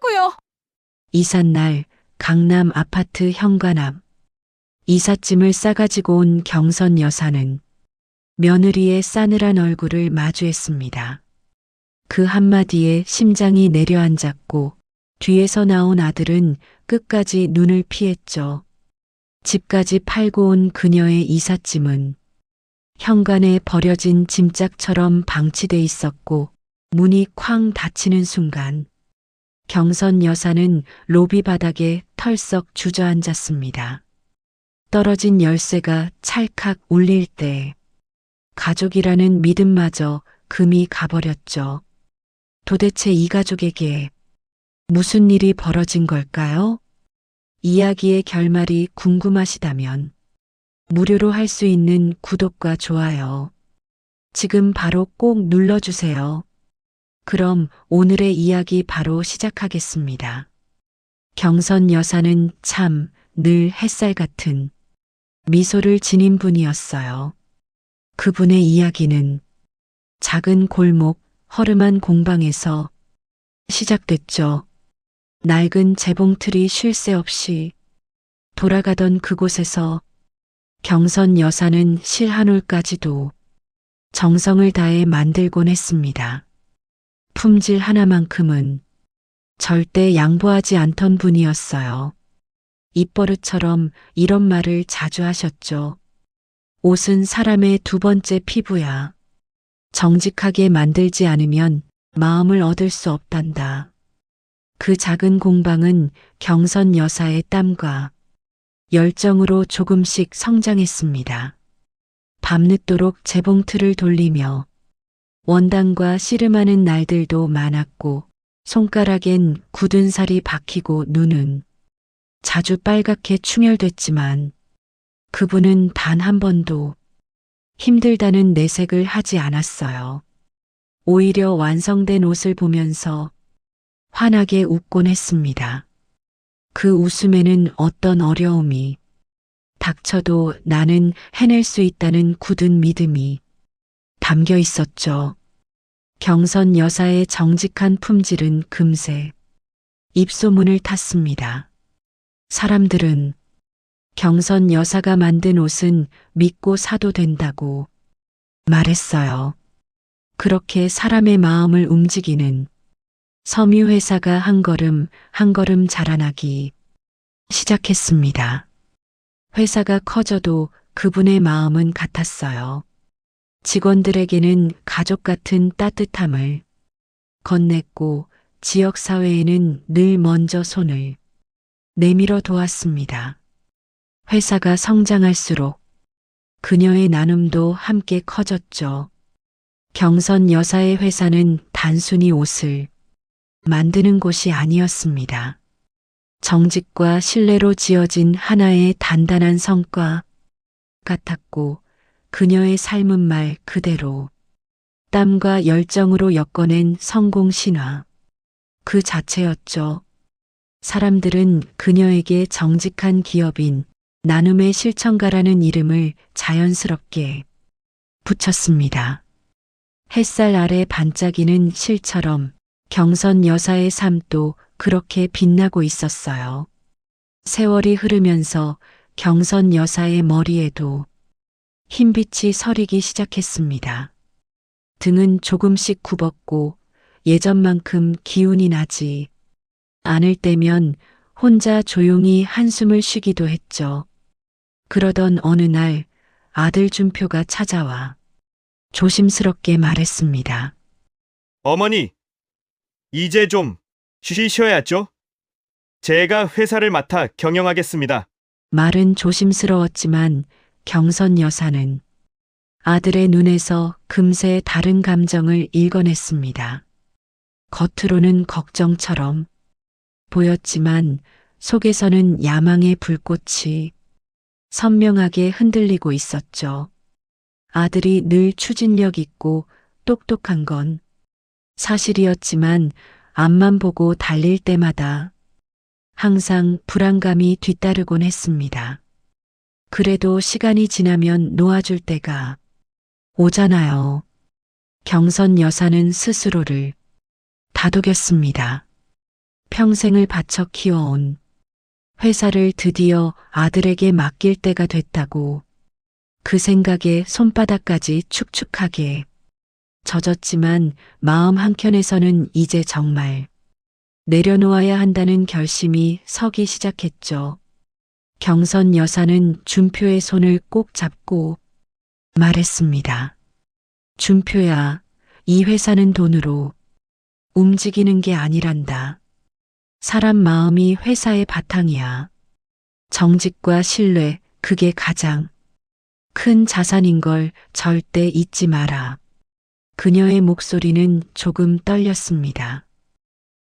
하라고요. 이삿날 강남 아파트 현관 앞 이삿짐을 싸가지고 온 경선 여사는 며느리의 싸늘한 얼굴을 마주했습니다. 그 한마디에 심장이 내려앉았고 뒤에서 나온 아들은 끝까지 눈을 피했죠. 집까지 팔고 온 그녀의 이삿짐은 현관에 버려진 짐짝처럼 방치돼 있었고 문이 쾅 닫히는 순간 경선 여사는 로비 바닥에 털썩 주저앉았습니다. 떨어진 열쇠가 찰칵 울릴 때 가족이라는 믿음마저 금이 가버렸죠. 도대체 이 가족에게 무슨 일이 벌어진 걸까요? 이야기의 결말이 궁금하시다면 무료로 할 수 있는 구독과 좋아요. 지금 바로 꼭 눌러주세요. 그럼 오늘의 이야기 바로 시작하겠습니다. 경선 여사는 참 늘 햇살 같은 미소를 지닌 분이었어요. 그분의 이야기는 작은 골목, 허름한 공방에서 시작됐죠. 낡은 재봉틀이 쉴 새 없이 돌아가던 그곳에서 경선 여사는 실 한 올까지도 정성을 다해 만들곤 했습니다. 품질 하나만큼은 절대 양보하지 않던 분이었어요. 입버릇처럼 이런 말을 자주 하셨죠. 옷은 사람의 두 번째 피부야. 정직하게 만들지 않으면 마음을 얻을 수 없단다. 그 작은 공방은 경선 여사의 땀과 열정으로 조금씩 성장했습니다. 밤늦도록 재봉틀을 돌리며 원단과 씨름하는 날들도 많았고 손가락엔 굳은 살이 박히고 눈은 자주 빨갛게 충혈됐지만 그분은 단 한 번도 힘들다는 내색을 하지 않았어요. 오히려 완성된 옷을 보면서 환하게 웃곤 했습니다. 그 웃음에는 어떤 어려움이 닥쳐도 나는 해낼 수 있다는 굳은 믿음이 담겨 있었죠. 경선 여사의 정직한 품질은 금세 입소문을 탔습니다. 사람들은 경선 여사가 만든 옷은 믿고 사도 된다고 말했어요. 그렇게 사람의 마음을 움직이는 섬유회사가 한 걸음 한 걸음 자라나기 시작했습니다. 회사가 커져도 그분의 마음은 같았어요. 직원들에게는 가족 같은 따뜻함을 건넸고 지역사회에는 늘 먼저 손을 내밀어 도왔습니다. 회사가 성장할수록 그녀의 나눔도 함께 커졌죠. 경선 여사의 회사는 단순히 옷을 만드는 곳이 아니었습니다. 정직과 신뢰로 지어진 하나의 단단한 성과 같았고 그녀의 삶은 말 그대로 땀과 열정으로 엮어낸 성공 신화 그 자체였죠. 사람들은 그녀에게 정직한 기업인 나눔의 실천가라는 이름을 자연스럽게 붙였습니다. 햇살 아래 반짝이는 실처럼 경선 여사의 삶도 그렇게 빛나고 있었어요. 세월이 흐르면서 경선 여사의 머리에도 흰빛이 서리기 시작했습니다. 등은 조금씩 굽었고 예전만큼 기운이 나지 않을 때면 혼자 조용히 한숨을 쉬기도 했죠. 그러던 어느 날 아들 준표가 찾아와 조심스럽게 말했습니다. 어머니, 이제 좀 쉬셔야죠. 제가 회사를 맡아 경영하겠습니다. 말은 조심스러웠지만 경선 여사는 아들의 눈에서 금세 다른 감정을 읽어냈습니다. 겉으로는 걱정처럼 보였지만 속에서는 야망의 불꽃이 선명하게 흔들리고 있었죠. 아들이 늘 추진력 있고 똑똑한 건 사실이었지만 앞만 보고 달릴 때마다 항상 불안감이 뒤따르곤 했습니다. 그래도 시간이 지나면 놓아줄 때가 오잖아요. 경선 여사는 스스로를 다독였습니다. 평생을 바쳐 키워온 회사를 드디어 아들에게 맡길 때가 됐다고 그 생각에 손바닥까지 축축하게 젖었지만 마음 한켠에서는 이제 정말 내려놓아야 한다는 결심이 서기 시작했죠. 경선 여사는 준표의 손을 꼭 잡고 말했습니다. 준표야, 이 회사는 돈으로 움직이는 게 아니란다. 사람 마음이 회사의 바탕이야. 정직과 신뢰, 그게 가장 큰 자산인 걸 절대 잊지 마라. 그녀의 목소리는 조금 떨렸습니다.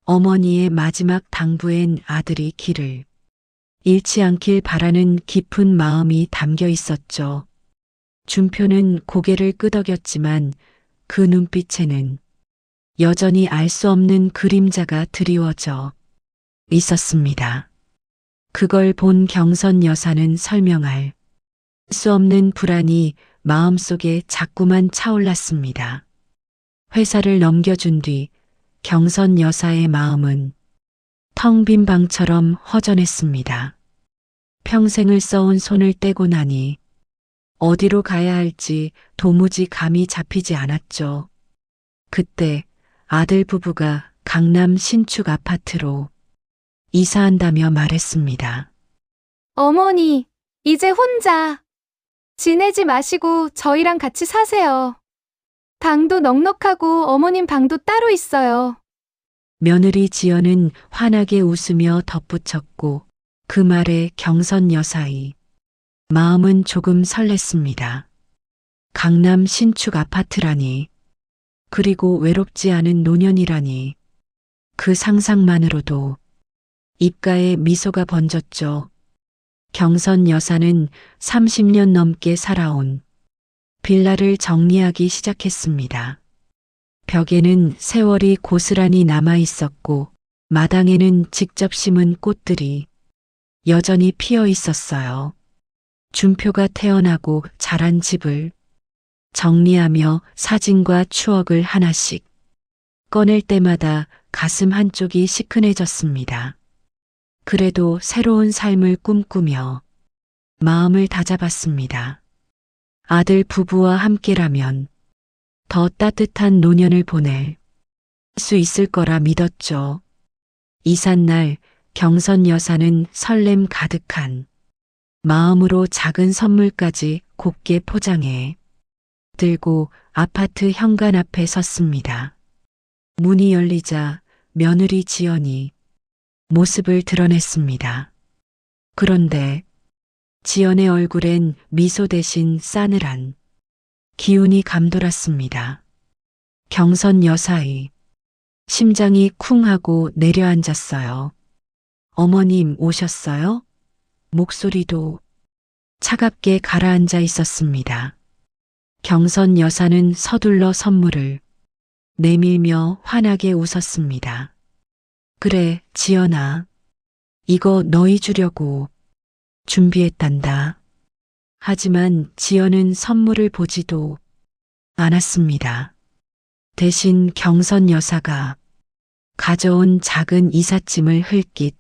어머니의 마지막 당부엔 아들이 길을 잃지 않길 바라는 깊은 마음이 담겨 있었죠. 준표는 고개를 끄덕였지만 그 눈빛에는 여전히 알 수 없는 그림자가 드리워져 있었습니다. 그걸 본 경선 여사는 설명할 수 없는 불안이 마음속에 자꾸만 차올랐습니다. 회사를 넘겨준 뒤 경선 여사의 마음은 텅 빈 방처럼 허전했습니다. 평생을 써온 손을 떼고 나니 어디로 가야 할지 도무지 감이 잡히지 않았죠. 그때 아들 부부가 강남 신축 아파트로 이사한다며 말했습니다. 어머니, 이제 혼자 지내지 마시고 저희랑 같이 사세요. 방도 넉넉하고 어머님 방도 따로 있어요. 며느리 지연은 환하게 웃으며 덧붙였고 그 말에 경선 여사의 마음은 조금 설렜습니다. 강남 신축 아파트라니, 그리고 외롭지 않은 노년이라니, 그 상상만으로도 입가에 미소가 번졌죠. 경선 여사는 30년 넘게 살아온 빌라를 정리하기 시작했습니다. 벽에는 세월이 고스란히 남아 있었고 마당에는 직접 심은 꽃들이 여전히 피어 있었어요. 준표가 태어나고 자란 집을 정리하며 사진과 추억을 하나씩 꺼낼 때마다 가슴 한쪽이 시큰해졌습니다. 그래도 새로운 삶을 꿈꾸며 마음을 다잡았습니다. 아들 부부와 함께라면 더 따뜻한 노년을 보낼 수 있을 거라 믿었죠. 이삿날 경선 여사는 설렘 가득한 마음으로 작은 선물까지 곱게 포장해 들고 아파트 현관 앞에 섰습니다. 문이 열리자 며느리 지연이 모습을 드러냈습니다. 그런데 지연의 얼굴엔 미소 대신 싸늘한 기운이 감돌았습니다. 경선 여사의 심장이 쿵 하고 내려앉았어요. 어머님 오셨어요? 목소리도 차갑게 가라앉아 있었습니다. 경선 여사는 서둘러 선물을 내밀며 환하게 웃었습니다. 그래, 지연아. 이거 너희 주려고 준비했단다. 하지만 지연은 선물을 보지도 않았습니다. 대신 경선 여사가 가져온 작은 이삿짐을 흘낏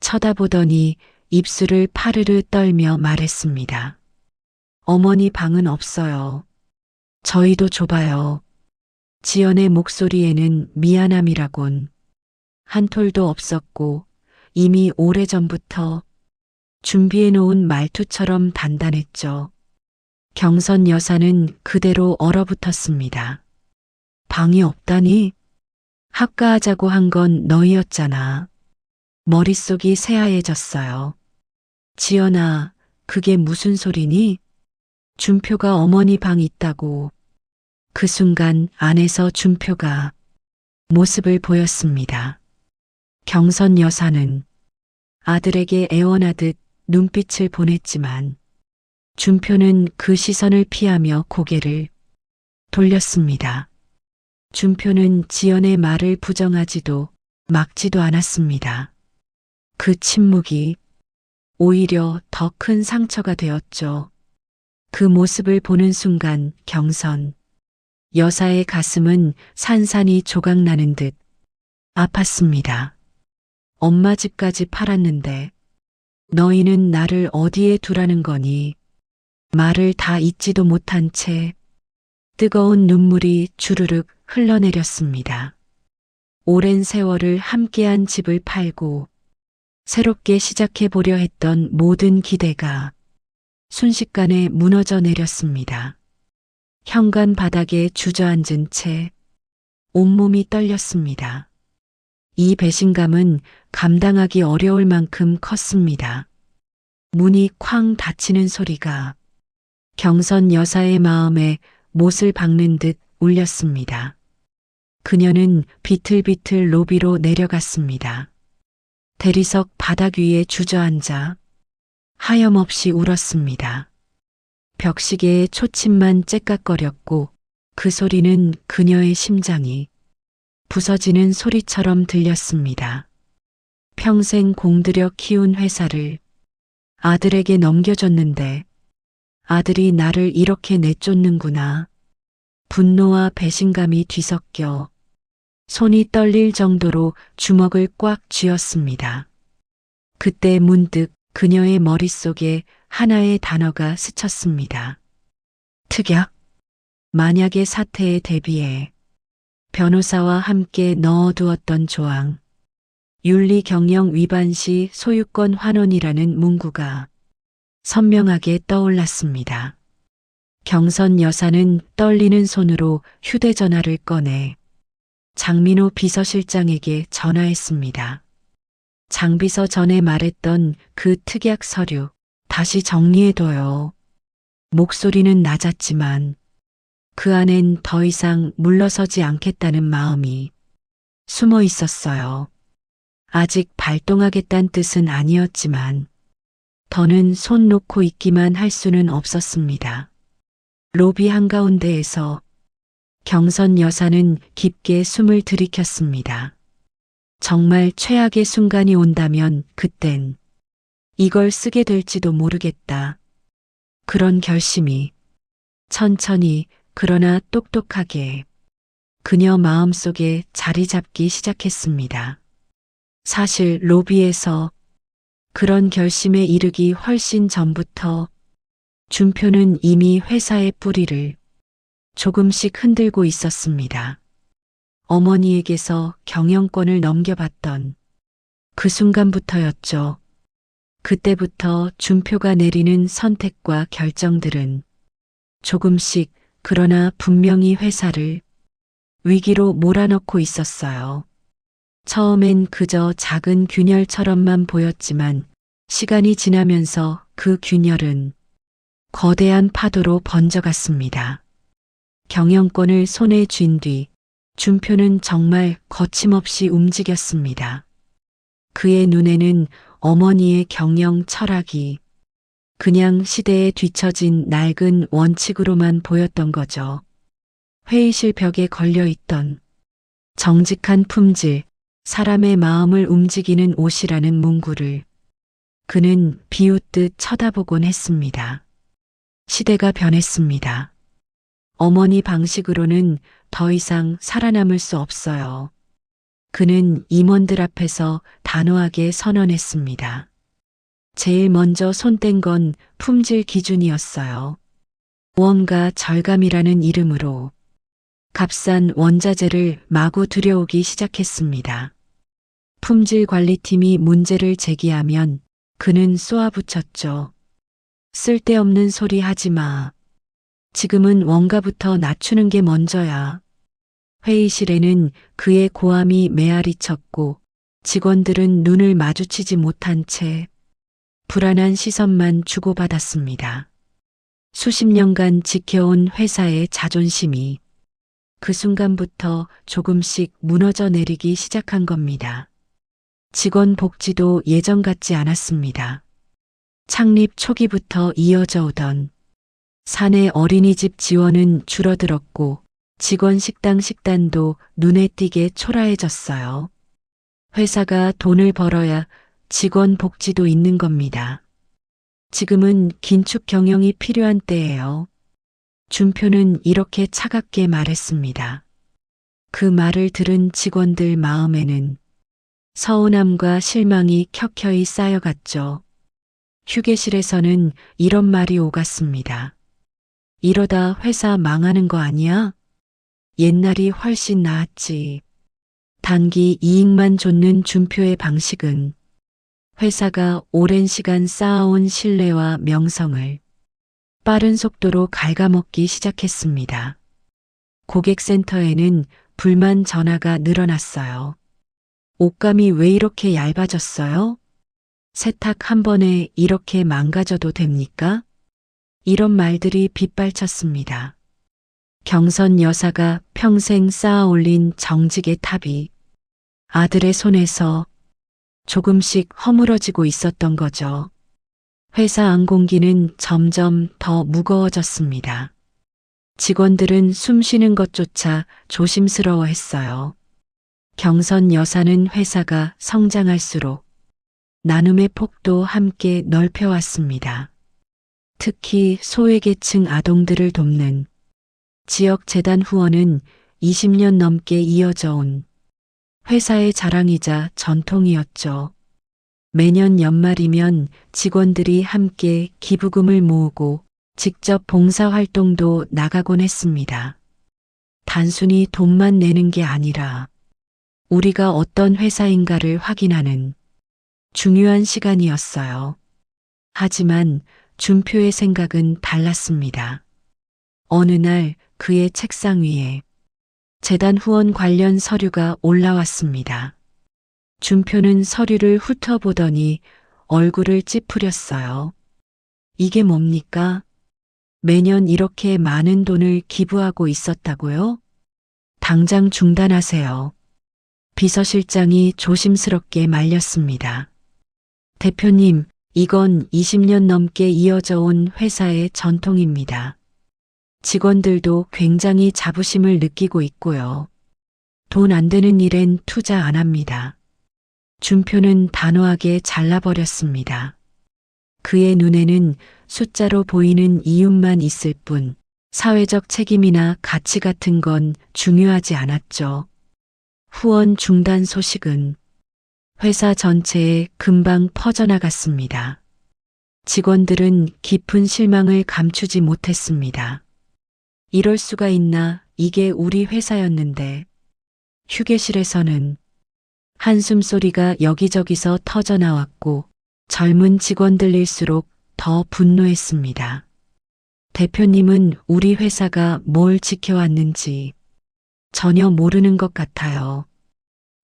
쳐다보더니 입술을 파르르 떨며 말했습니다. 어머니 방은 없어요. 저희도 좁아요. 지연의 목소리에는 미안함이라곤 한 톨도 없었고 이미 오래전부터 준비해놓은 말투처럼 단단했죠. 경선 여사는 그대로 얼어붙었습니다. 방이 없다니? 합가하자고 한 건 너희였잖아. 머릿속이 새하얘졌어요. 지연아, 그게 무슨 소리니? 준표가 어머니 방 있다고. 그 순간 안에서 준표가 모습을 보였습니다. 경선 여사는 아들에게 애원하듯 눈빛을 보냈지만 준표는 그 시선을 피하며 고개를 돌렸습니다. 준표는 지연의 말을 부정하지도 막지도 않았습니다. 그 침묵이 오히려 더 큰 상처가 되었죠. 그 모습을 보는 순간 경선 여사의 가슴은 산산이 조각나는 듯 아팠습니다. 엄마 집까지 팔았는데 너희는 나를 어디에 두라는 거니? 말을 다 잊지도 못한 채 뜨거운 눈물이 주르륵 흘러내렸습니다. 오랜 세월을 함께한 집을 팔고 새롭게 시작해 보려 했던 모든 기대가 순식간에 무너져 내렸습니다. 현관 바닥에 주저앉은 채 온몸이 떨렸습니다. 이 배신감은 감당하기 어려울 만큼 컸습니다. 문이 쾅 닫히는 소리가 경선 여사의 마음에 못을 박는 듯 울렸습니다. 그녀는 비틀비틀 로비로 내려갔습니다. 대리석 바닥 위에 주저앉아 하염없이 울었습니다. 벽시계의 초침만 째깍거렸고 그 소리는 그녀의 심장이 부서지는 소리처럼 들렸습니다. 평생 공들여 키운 회사를 아들에게 넘겨줬는데 아들이 나를 이렇게 내쫓는구나. 분노와 배신감이 뒤섞여 손이 떨릴 정도로 주먹을 꽉 쥐었습니다. 그때 문득 그녀의 머릿속에 하나의 단어가 스쳤습니다. 특약. 만약의 사태에 대비해 변호사와 함께 넣어두었던 조항. 윤리 경영 위반 시 소유권 환원이라는 문구가 선명하게 떠올랐습니다. 경선 여사는 떨리는 손으로 휴대전화를 꺼내 장민호 비서실장에게 전화했습니다. 장비서 전에 말했던 그 특약 서류 다시 정리해둬요. 목소리는 낮았지만 그 안엔 더 이상 물러서지 않겠다는 마음이 숨어 있었어요. 아직 발동하겠다는 뜻은 아니었지만 더는 손 놓고 있기만 할 수는 없었습니다. 로비 한가운데에서 경선 여사는 깊게 숨을 들이켰습니다. 정말 최악의 순간이 온다면 그땐 이걸 쓰게 될지도 모르겠다. 그런 결심이 천천히 그러나 똑똑하게 그녀 마음속에 자리 잡기 시작했습니다. 사실 로비에서 그런 결심에 이르기 훨씬 전부터 준표는 이미 회사의 뿌리를 조금씩 흔들고 있었습니다. 어머니에게서 경영권을 넘겨받던 그 순간부터였죠. 그때부터 준표가 내리는 선택과 결정들은 조금씩 그러나 분명히 회사를 위기로 몰아넣고 있었어요. 처음엔 그저 작은 균열처럼만 보였지만 시간이 지나면서 그 균열은 거대한 파도로 번져갔습니다. 경영권을 손에 쥔 뒤 준표는 정말 거침없이 움직였습니다. 그의 눈에는 어머니의 경영 철학이 그냥 시대에 뒤처진 낡은 원칙으로만 보였던 거죠. 회의실 벽에 걸려있던 정직한 품질, 사람의 마음을 움직이는 옷이라는 문구를 그는 비웃듯 쳐다보곤 했습니다. 시대가 변했습니다. 어머니 방식으로는 더 이상 살아남을 수 없어요. 그는 임원들 앞에서 단호하게 선언했습니다. 제일 먼저 손댄 건 품질 기준이었어요. 보험과 절감이라는 이름으로 값싼 원자재를 마구 들여오기 시작했습니다. 품질 관리팀이 문제를 제기하면 그는 쏘아붙였죠. 쓸데없는 소리 하지 마. 지금은 원가부터 낮추는 게 먼저야. 회의실에는 그의 고함이 메아리 쳤고 직원들은 눈을 마주치지 못한 채 불안한 시선만 주고받았습니다. 수십 년간 지켜온 회사의 자존심이 그 순간부터 조금씩 무너져 내리기 시작한 겁니다. 직원 복지도 예전 같지 않았습니다. 창립 초기부터 이어져 오던 사내 어린이집 지원은 줄어들었고 직원 식단도 눈에 띄게 초라해졌어요. 회사가 돈을 벌어야 직원 복지도 있는 겁니다. 지금은 긴축 경영이 필요한 때예요. 준표는 이렇게 차갑게 말했습니다. 그 말을 들은 직원들 마음에는 서운함과 실망이 켜켜이 쌓여갔죠. 휴게실에서는 이런 말이 오갔습니다. 이러다 회사 망하는 거 아니야? 옛날이 훨씬 나았지. 단기 이익만 좇는 준표의 방식은 회사가 오랜 시간 쌓아온 신뢰와 명성을 빠른 속도로 갉아먹기 시작했습니다. 고객센터에는 불만 전화가 늘어났어요. 옷감이 왜 이렇게 얇아졌어요? 세탁 한 번에 이렇게 망가져도 됩니까? 이런 말들이 빗발쳤습니다. 경선 여사가 평생 쌓아 올린 정직의 탑이 아들의 손에서 조금씩 허물어지고 있었던 거죠. 회사 안공기는 점점 더 무거워졌습니다. 직원들은 숨 쉬는 것조차 조심스러워했어요. 경선 여사는 회사가 성장할수록 나눔의 폭도 함께 넓혀왔습니다. 특히 소외계층 아동들을 돕는 지역 재단 후원은 20년 넘게 이어져 온 회사의 자랑이자 전통이었죠. 매년 연말이면 직원들이 함께 기부금을 모으고 직접 봉사활동도 나가곤 했습니다. 단순히 돈만 내는 게 아니라 우리가 어떤 회사인가를 확인하는 중요한 시간이었어요. 하지만 준표의 생각은 달랐습니다. 어느 날 그의 책상 위에 재단 후원 관련 서류가 올라왔습니다. 준표는 서류를 훑어보더니 얼굴을 찌푸렸어요. 이게 뭡니까? 매년 이렇게 많은 돈을 기부하고 있었다고요? 당장 중단하세요. 비서실장이 조심스럽게 말렸습니다. 대표님, 이건 20년 넘게 이어져 온 회사의 전통입니다. 직원들도 굉장히 자부심을 느끼고 있고요. 돈 안 되는 일엔 투자 안 합니다. 준표는 단호하게 잘라버렸습니다. 그의 눈에는 숫자로 보이는 이윤만 있을 뿐 사회적 책임이나 가치 같은 건 중요하지 않았죠. 후원 중단 소식은 회사 전체에 금방 퍼져나갔습니다. 직원들은 깊은 실망을 감추지 못했습니다. 이럴 수가 있나, 이게 우리 회사였는데. 휴게실에서는 한숨 소리가 여기저기서 터져나왔고 젊은 직원들일수록 더 분노했습니다. 대표님은 우리 회사가 뭘 지켜왔는지 전혀 모르는 것 같아요.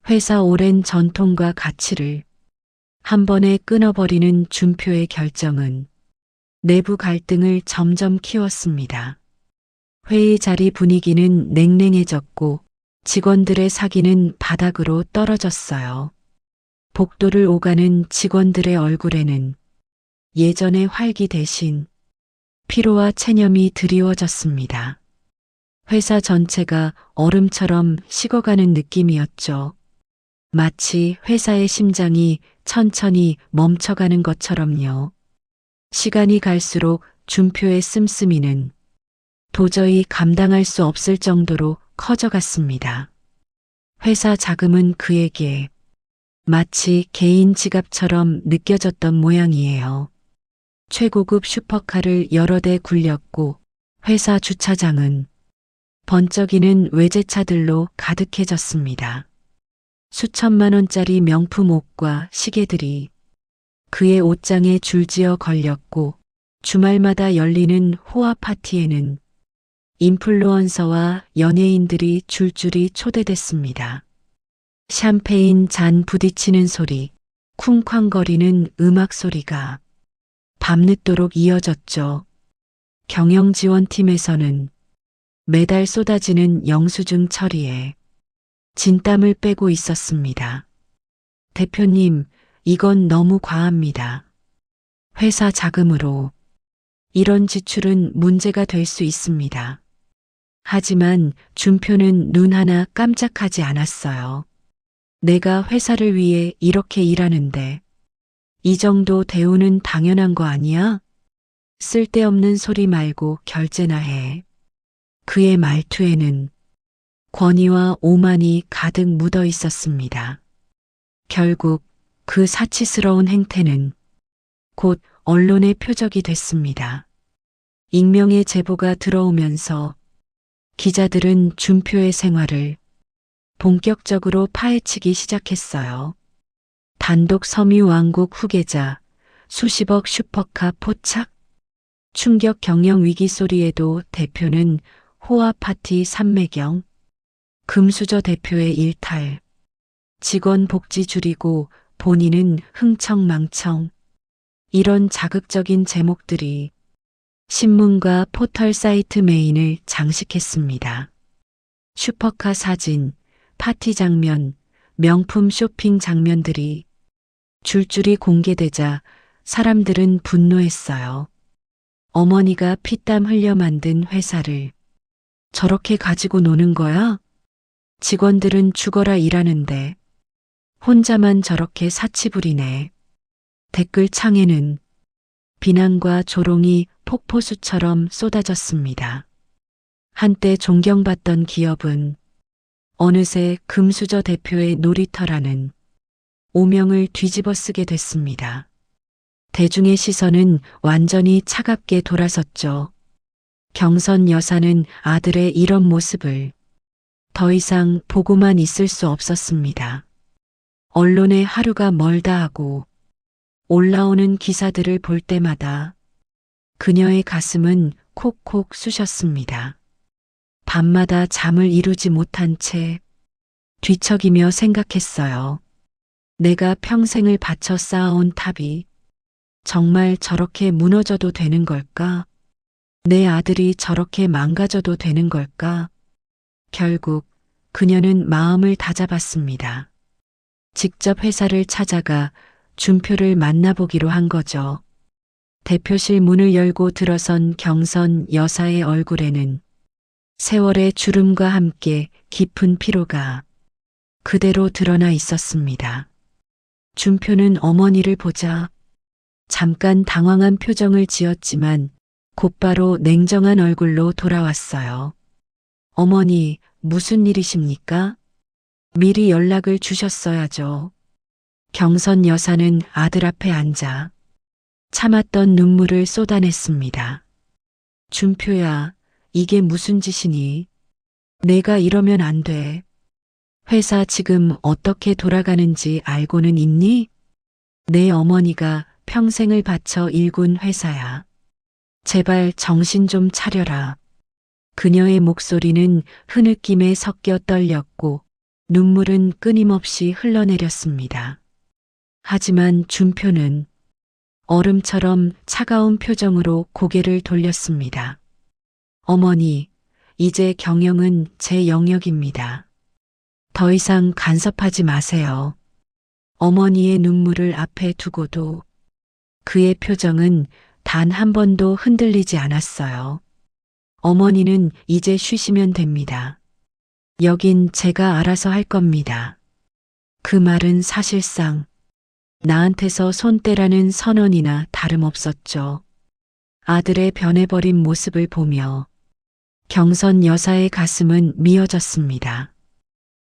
회사 오랜 전통과 가치를 한 번에 끊어버리는 준표의 결정은 내부 갈등을 점점 키웠습니다. 회의 자리 분위기는 냉랭해졌고 직원들의 사기는 바닥으로 떨어졌어요. 복도를 오가는 직원들의 얼굴에는 예전의 활기 대신 피로와 체념이 드리워졌습니다. 회사 전체가 얼음처럼 식어가는 느낌이었죠. 마치 회사의 심장이 천천히 멈춰가는 것처럼요. 시간이 갈수록 준표의 씀씀이는 도저히 감당할 수 없을 정도로 커져갔습니다. 회사 자금은 그에게 마치 개인 지갑처럼 느껴졌던 모양이에요. 최고급 슈퍼카를 여러 대 굴렸고 회사 주차장은 번쩍이는 외제차들로 가득해졌습니다. 수천만 원짜리 명품 옷과 시계들이 그의 옷장에 줄지어 걸렸고 주말마다 열리는 호화 파티에는 인플루언서와 연예인들이 줄줄이 초대됐습니다. 샴페인 잔 부딪히는 소리, 쿵쾅거리는 음악 소리가 밤늦도록 이어졌죠. 경영지원팀에서는 매달 쏟아지는 영수증 처리에 진땀을 빼고 있었습니다. 대표님, 이건 너무 과합니다. 회사 자금으로 이런 지출은 문제가 될 수 있습니다. 하지만 준표는 눈 하나 깜짝하지 않았어요. 내가 회사를 위해 이렇게 일하는데 이 정도 대우는 당연한 거 아니야? 쓸데없는 소리 말고 결제나 해. 그의 말투에는 권위와 오만이 가득 묻어 있었습니다. 결국 그 사치스러운 행태는 곧 언론의 표적이 됐습니다. 익명의 제보가 들어오면서 기자들은 준표의 생활을 본격적으로 파헤치기 시작했어요. 단독 섬유 왕국 후계자, 수십억 슈퍼카 포착, 충격 경영 위기 소리에도 대표는 호화 파티 삼매경, 금수저 대표의 일탈, 직원 복지 줄이고 본인은 흥청망청, 이런 자극적인 제목들이 신문과 포털 사이트 메인을 장식했습니다. 슈퍼카 사진, 파티 장면, 명품 쇼핑 장면들이 줄줄이 공개되자 사람들은 분노했어요. 어머니가 피땀 흘려 만든 회사를 저렇게 가지고 노는 거야? 직원들은 죽어라 일하는데 혼자만 저렇게 사치 부리네. 댓글 창에는 비난과 조롱이 폭포수처럼 쏟아졌습니다. 한때 존경받던 기업은 어느새 금수저 대표의 놀이터라는 오명을 뒤집어 쓰게 됐습니다. 대중의 시선은 완전히 차갑게 돌아섰죠. 경선 여사는 아들의 이런 모습을 더 이상 보고만 있을 수 없었습니다. 언론의 하루가 멀다 하고 올라오는 기사들을 볼 때마다 그녀의 가슴은 콕콕 쑤셨습니다. 밤마다 잠을 이루지 못한 채 뒤척이며 생각했어요. 내가 평생을 바쳐 쌓아온 탑이 정말 저렇게 무너져도 되는 걸까? 내 아들이 저렇게 망가져도 되는 걸까? 결국 그녀는 마음을 다잡았습니다. 직접 회사를 찾아가 준표를 만나보기로 한 거죠. 대표실 문을 열고 들어선 경선 여사의 얼굴에는 세월의 주름과 함께 깊은 피로가 그대로 드러나 있었습니다. 준표는 어머니를 보자 잠깐 당황한 표정을 지었지만 곧바로 냉정한 얼굴로 돌아왔어요. 어머니, 무슨 일이십니까? 미리 연락을 주셨어야죠. 경선 여사는 아들 앞에 앉아 참았던 눈물을 쏟아냈습니다. 준표야, 이게 무슨 짓이니? 내가 이러면 안 돼. 회사 지금 어떻게 돌아가는지 알고는 있니? 내 어머니가 평생을 바쳐 일군 회사야. 제발 정신 좀 차려라. 그녀의 목소리는 흐느낌에 섞여 떨렸고 눈물은 끊임없이 흘러내렸습니다. 하지만 준표는 얼음처럼 차가운 표정으로 고개를 돌렸습니다. 어머니, 이제 경영은 제 영역입니다. 더 이상 간섭하지 마세요. 어머니의 눈물을 앞에 두고도 그의 표정은 단 한 번도 흔들리지 않았어요. 어머니는 이제 쉬시면 됩니다. 여긴 제가 알아서 할 겁니다. 그 말은 사실상 나한테서 손 떼라는 선언이나 다름없었죠. 아들의 변해버린 모습을 보며 경선 여사의 가슴은 미어졌습니다.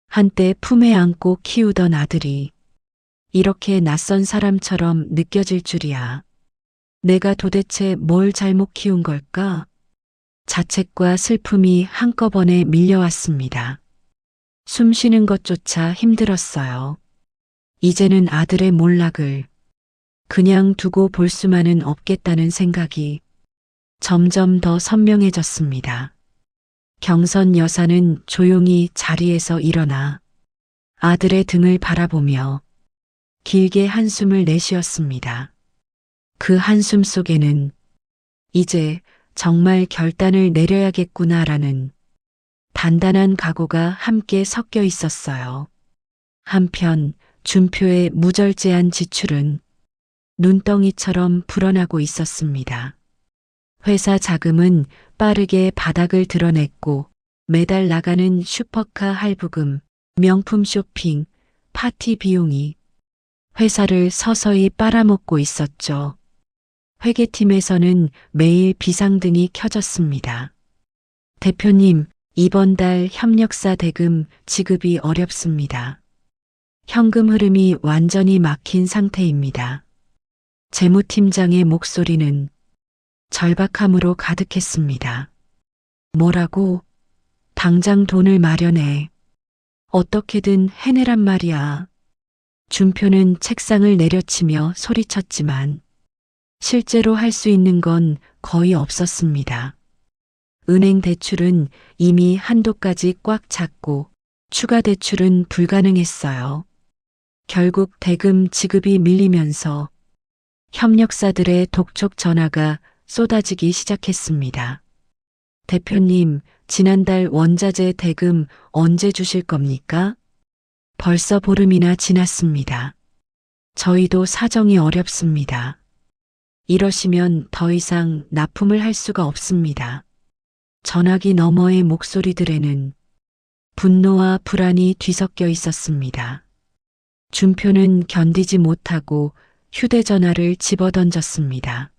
한때 품에 안고 키우던 아들이 이렇게 낯선 사람처럼 느껴질 줄이야. 내가 도대체 뭘 잘못 키운 걸까? 자책과 슬픔이 한꺼번에 밀려왔습니다. 숨 쉬는 것조차 힘들었어요. 이제는 아들의 몰락을 그냥 두고 볼 수만은 없겠다는 생각이 점점 더 선명해졌습니다. 경선 여사는 조용히 자리에서 일어나 아들의 등을 바라보며 길게 한숨을 내쉬었습니다. 그 한숨 속에는 이제 정말 결단을 내려야겠구나라는 단단한 각오가 함께 섞여 있었어요. 한편 준표의 무절제한 지출은 눈덩이처럼 불어나고 있었습니다. 회사 자금은 빠르게 바닥을 드러냈고 매달 나가는 슈퍼카 할부금, 명품 쇼핑, 파티 비용이 회사를 서서히 빨아먹고 있었죠. 회계팀에서는 매일 비상등이 켜졌습니다. 대표님, 이번 달 협력사 대금 지급이 어렵습니다. 현금 흐름이 완전히 막힌 상태입니다. 재무팀장의 목소리는 절박함으로 가득했습니다. 뭐라고? 당장 돈을 마련해. 어떻게든 해내란 말이야. 준표는 책상을 내려치며 소리쳤지만 실제로 할 수 있는 건 거의 없었습니다. 은행 대출은 이미 한도까지 꽉 찼고 추가 대출은 불가능했어요. 결국 대금 지급이 밀리면서 협력사들의 독촉 전화가 쏟아지기 시작했습니다. 대표님, 지난달 원자재 대금 언제 주실 겁니까? 벌써 보름이나 지났습니다. 저희도 사정이 어렵습니다. 이러시면 더 이상 납품을 할 수가 없습니다. 전화기 너머의 목소리들에는 분노와 불안이 뒤섞여 있었습니다. 준표는 견디지 못하고 휴대전화를 집어던졌습니다.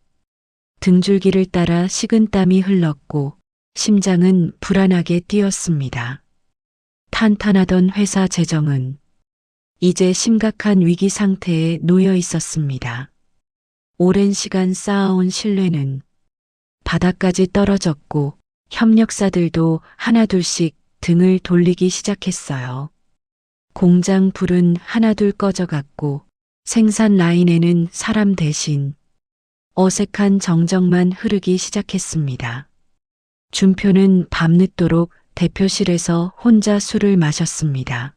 등줄기를 따라 식은땀이 흘렀고 심장은 불안하게 뛰었습니다. 탄탄하던 회사 재정은 이제 심각한 위기 상태에 놓여 있었습니다. 오랜 시간 쌓아온 신뢰는 바닥까지 떨어졌고 협력사들도 하나둘씩 등을 돌리기 시작했어요. 공장 불은 하나둘 꺼져갔고 생산 라인에는 사람 대신 어색한 정적만 흐르기 시작했습니다. 준표는 밤늦도록 대표실에서 혼자 술을 마셨습니다.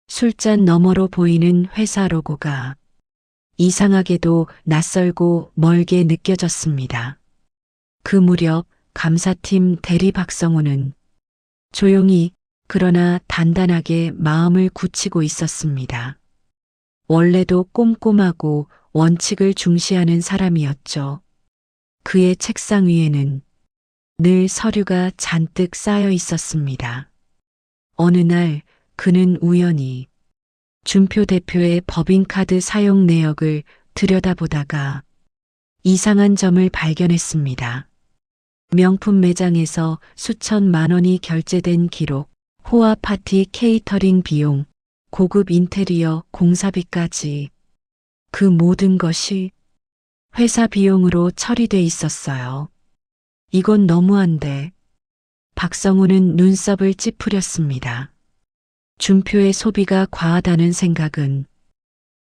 술잔 너머로 보이는 회사 로고가 이상하게도 낯설고 멀게 느껴졌습니다. 그 무렵 감사팀 대리 박성우는 조용히 그러나 단단하게 마음을 굳히고 있었습니다. 원래도 꼼꼼하고 원칙을 중시하는 사람이었죠. 그의 책상 위에는 늘 서류가 잔뜩 쌓여 있었습니다. 어느 날 그는 우연히 준표 대표의 법인카드 사용 내역을 들여다보다가 이상한 점을 발견했습니다. 명품 매장에서 수천만 원이 결제된 기록, 호화 파티 케이터링 비용, 고급 인테리어 공사비까지 그 모든 것이 회사 비용으로 처리돼 있었어요. 이건 너무한데. 박성우는 눈썹을 찌푸렸습니다. 준표의 소비가 과하다는 생각은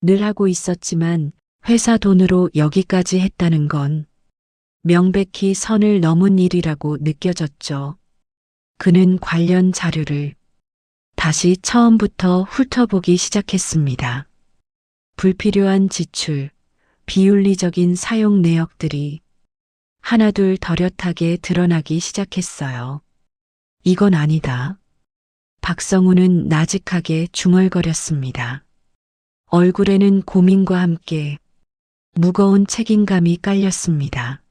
늘 하고 있었지만 회사 돈으로 여기까지 했다는 건 명백히 선을 넘은 일이라고 느껴졌죠. 그는 관련 자료를 다시 처음부터 훑어보기 시작했습니다. 불필요한 지출, 비윤리적인 사용 내역들이 하나둘 덜렷하게 드러나기 시작했어요. 이건 아니다. 박성우는 나직하게 중얼거렸습니다. 얼굴에는 고민과 함께 무거운 책임감이 깔렸습니다.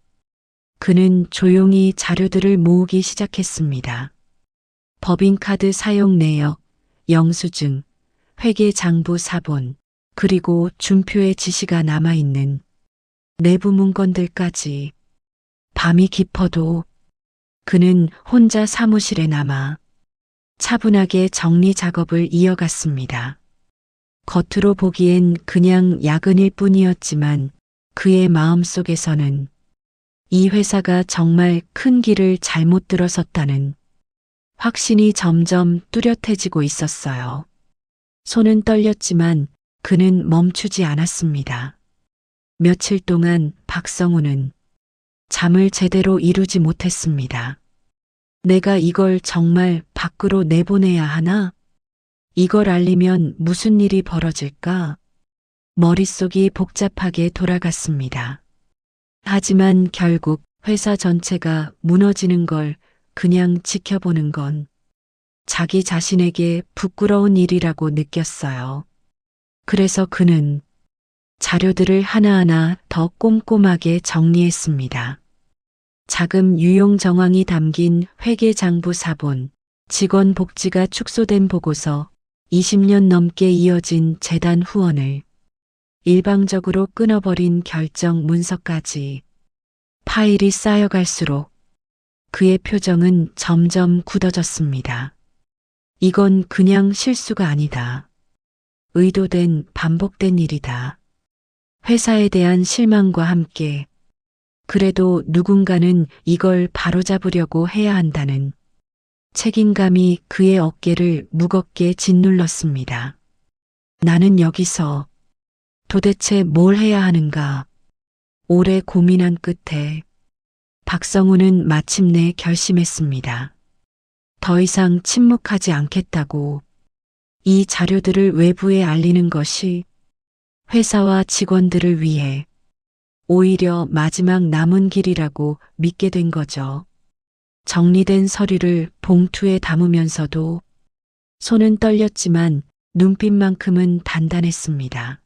그는 조용히 자료들을 모으기 시작했습니다. 법인카드 사용 내역, 영수증, 회계장부 사본, 그리고 준표의 지시가 남아있는 내부 문건들까지. 밤이 깊어도 그는 혼자 사무실에 남아 차분하게 정리 작업을 이어갔습니다. 겉으로 보기엔 그냥 야근일 뿐이었지만 그의 마음속에서는 이 회사가 정말 큰 길을 잘못 들어섰다는 확신이 점점 뚜렷해지고 있었어요. 손은 떨렸지만 그는 멈추지 않았습니다. 며칠 동안 박성우는 잠을 제대로 이루지 못했습니다. 내가 이걸 정말 밖으로 내보내야 하나? 이걸 알리면 무슨 일이 벌어질까? 머릿속이 복잡하게 돌아갔습니다. 하지만 결국 회사 전체가 무너지는 걸 그냥 지켜보는 건 자기 자신에게 부끄러운 일이라고 느꼈어요. 그래서 그는 자료들을 하나하나 더 꼼꼼하게 정리했습니다. 자금 유용 정황이 담긴 회계장부 사본, 직원 복지가 축소된 보고서, 20년 넘게 이어진 재단 후원을 일방적으로 끊어버린 결정 문서까지. 파일이 쌓여갈수록 그의 표정은 점점 굳어졌습니다. 이건 그냥 실수가 아니다. 의도된 반복된 일이다. 회사에 대한 실망과 함께 그래도 누군가는 이걸 바로잡으려고 해야 한다는 책임감이 그의 어깨를 무겁게 짓눌렀습니다. 나는 여기서 도대체 뭘 해야 하는가? 오래 고민한 끝에 박성우는 마침내 결심했습니다. 더 이상 침묵하지 않겠다고. 이 자료들을 외부에 알리는 것이 회사와 직원들을 위해 오히려 마지막 남은 길이라고 믿게 된 거죠. 정리된 서류를 봉투에 담으면서도 손은 떨렸지만 눈빛만큼은 단단했습니다.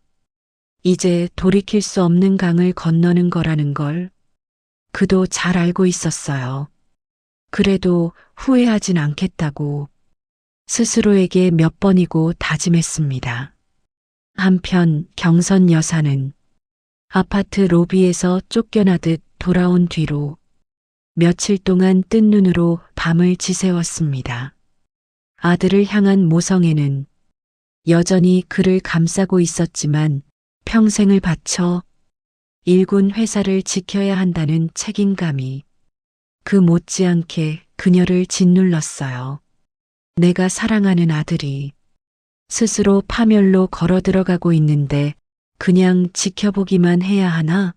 이제 돌이킬 수 없는 강을 건너는 거라는 걸 그도 잘 알고 있었어요. 그래도 후회하진 않겠다고 스스로에게 몇 번이고 다짐했습니다. 한편 경선 여사는 아파트 로비에서 쫓겨나듯 돌아온 뒤로 며칠 동안 뜬 눈으로 밤을 지새웠습니다. 아들을 향한 모성애는 여전히 그를 감싸고 있었지만 평생을 바쳐 일군 회사를 지켜야 한다는 책임감이 그 못지않게 그녀를 짓눌렀어요. 내가 사랑하는 아들이 스스로 파멸로 걸어 들어가고 있는데 그냥 지켜보기만 해야 하나?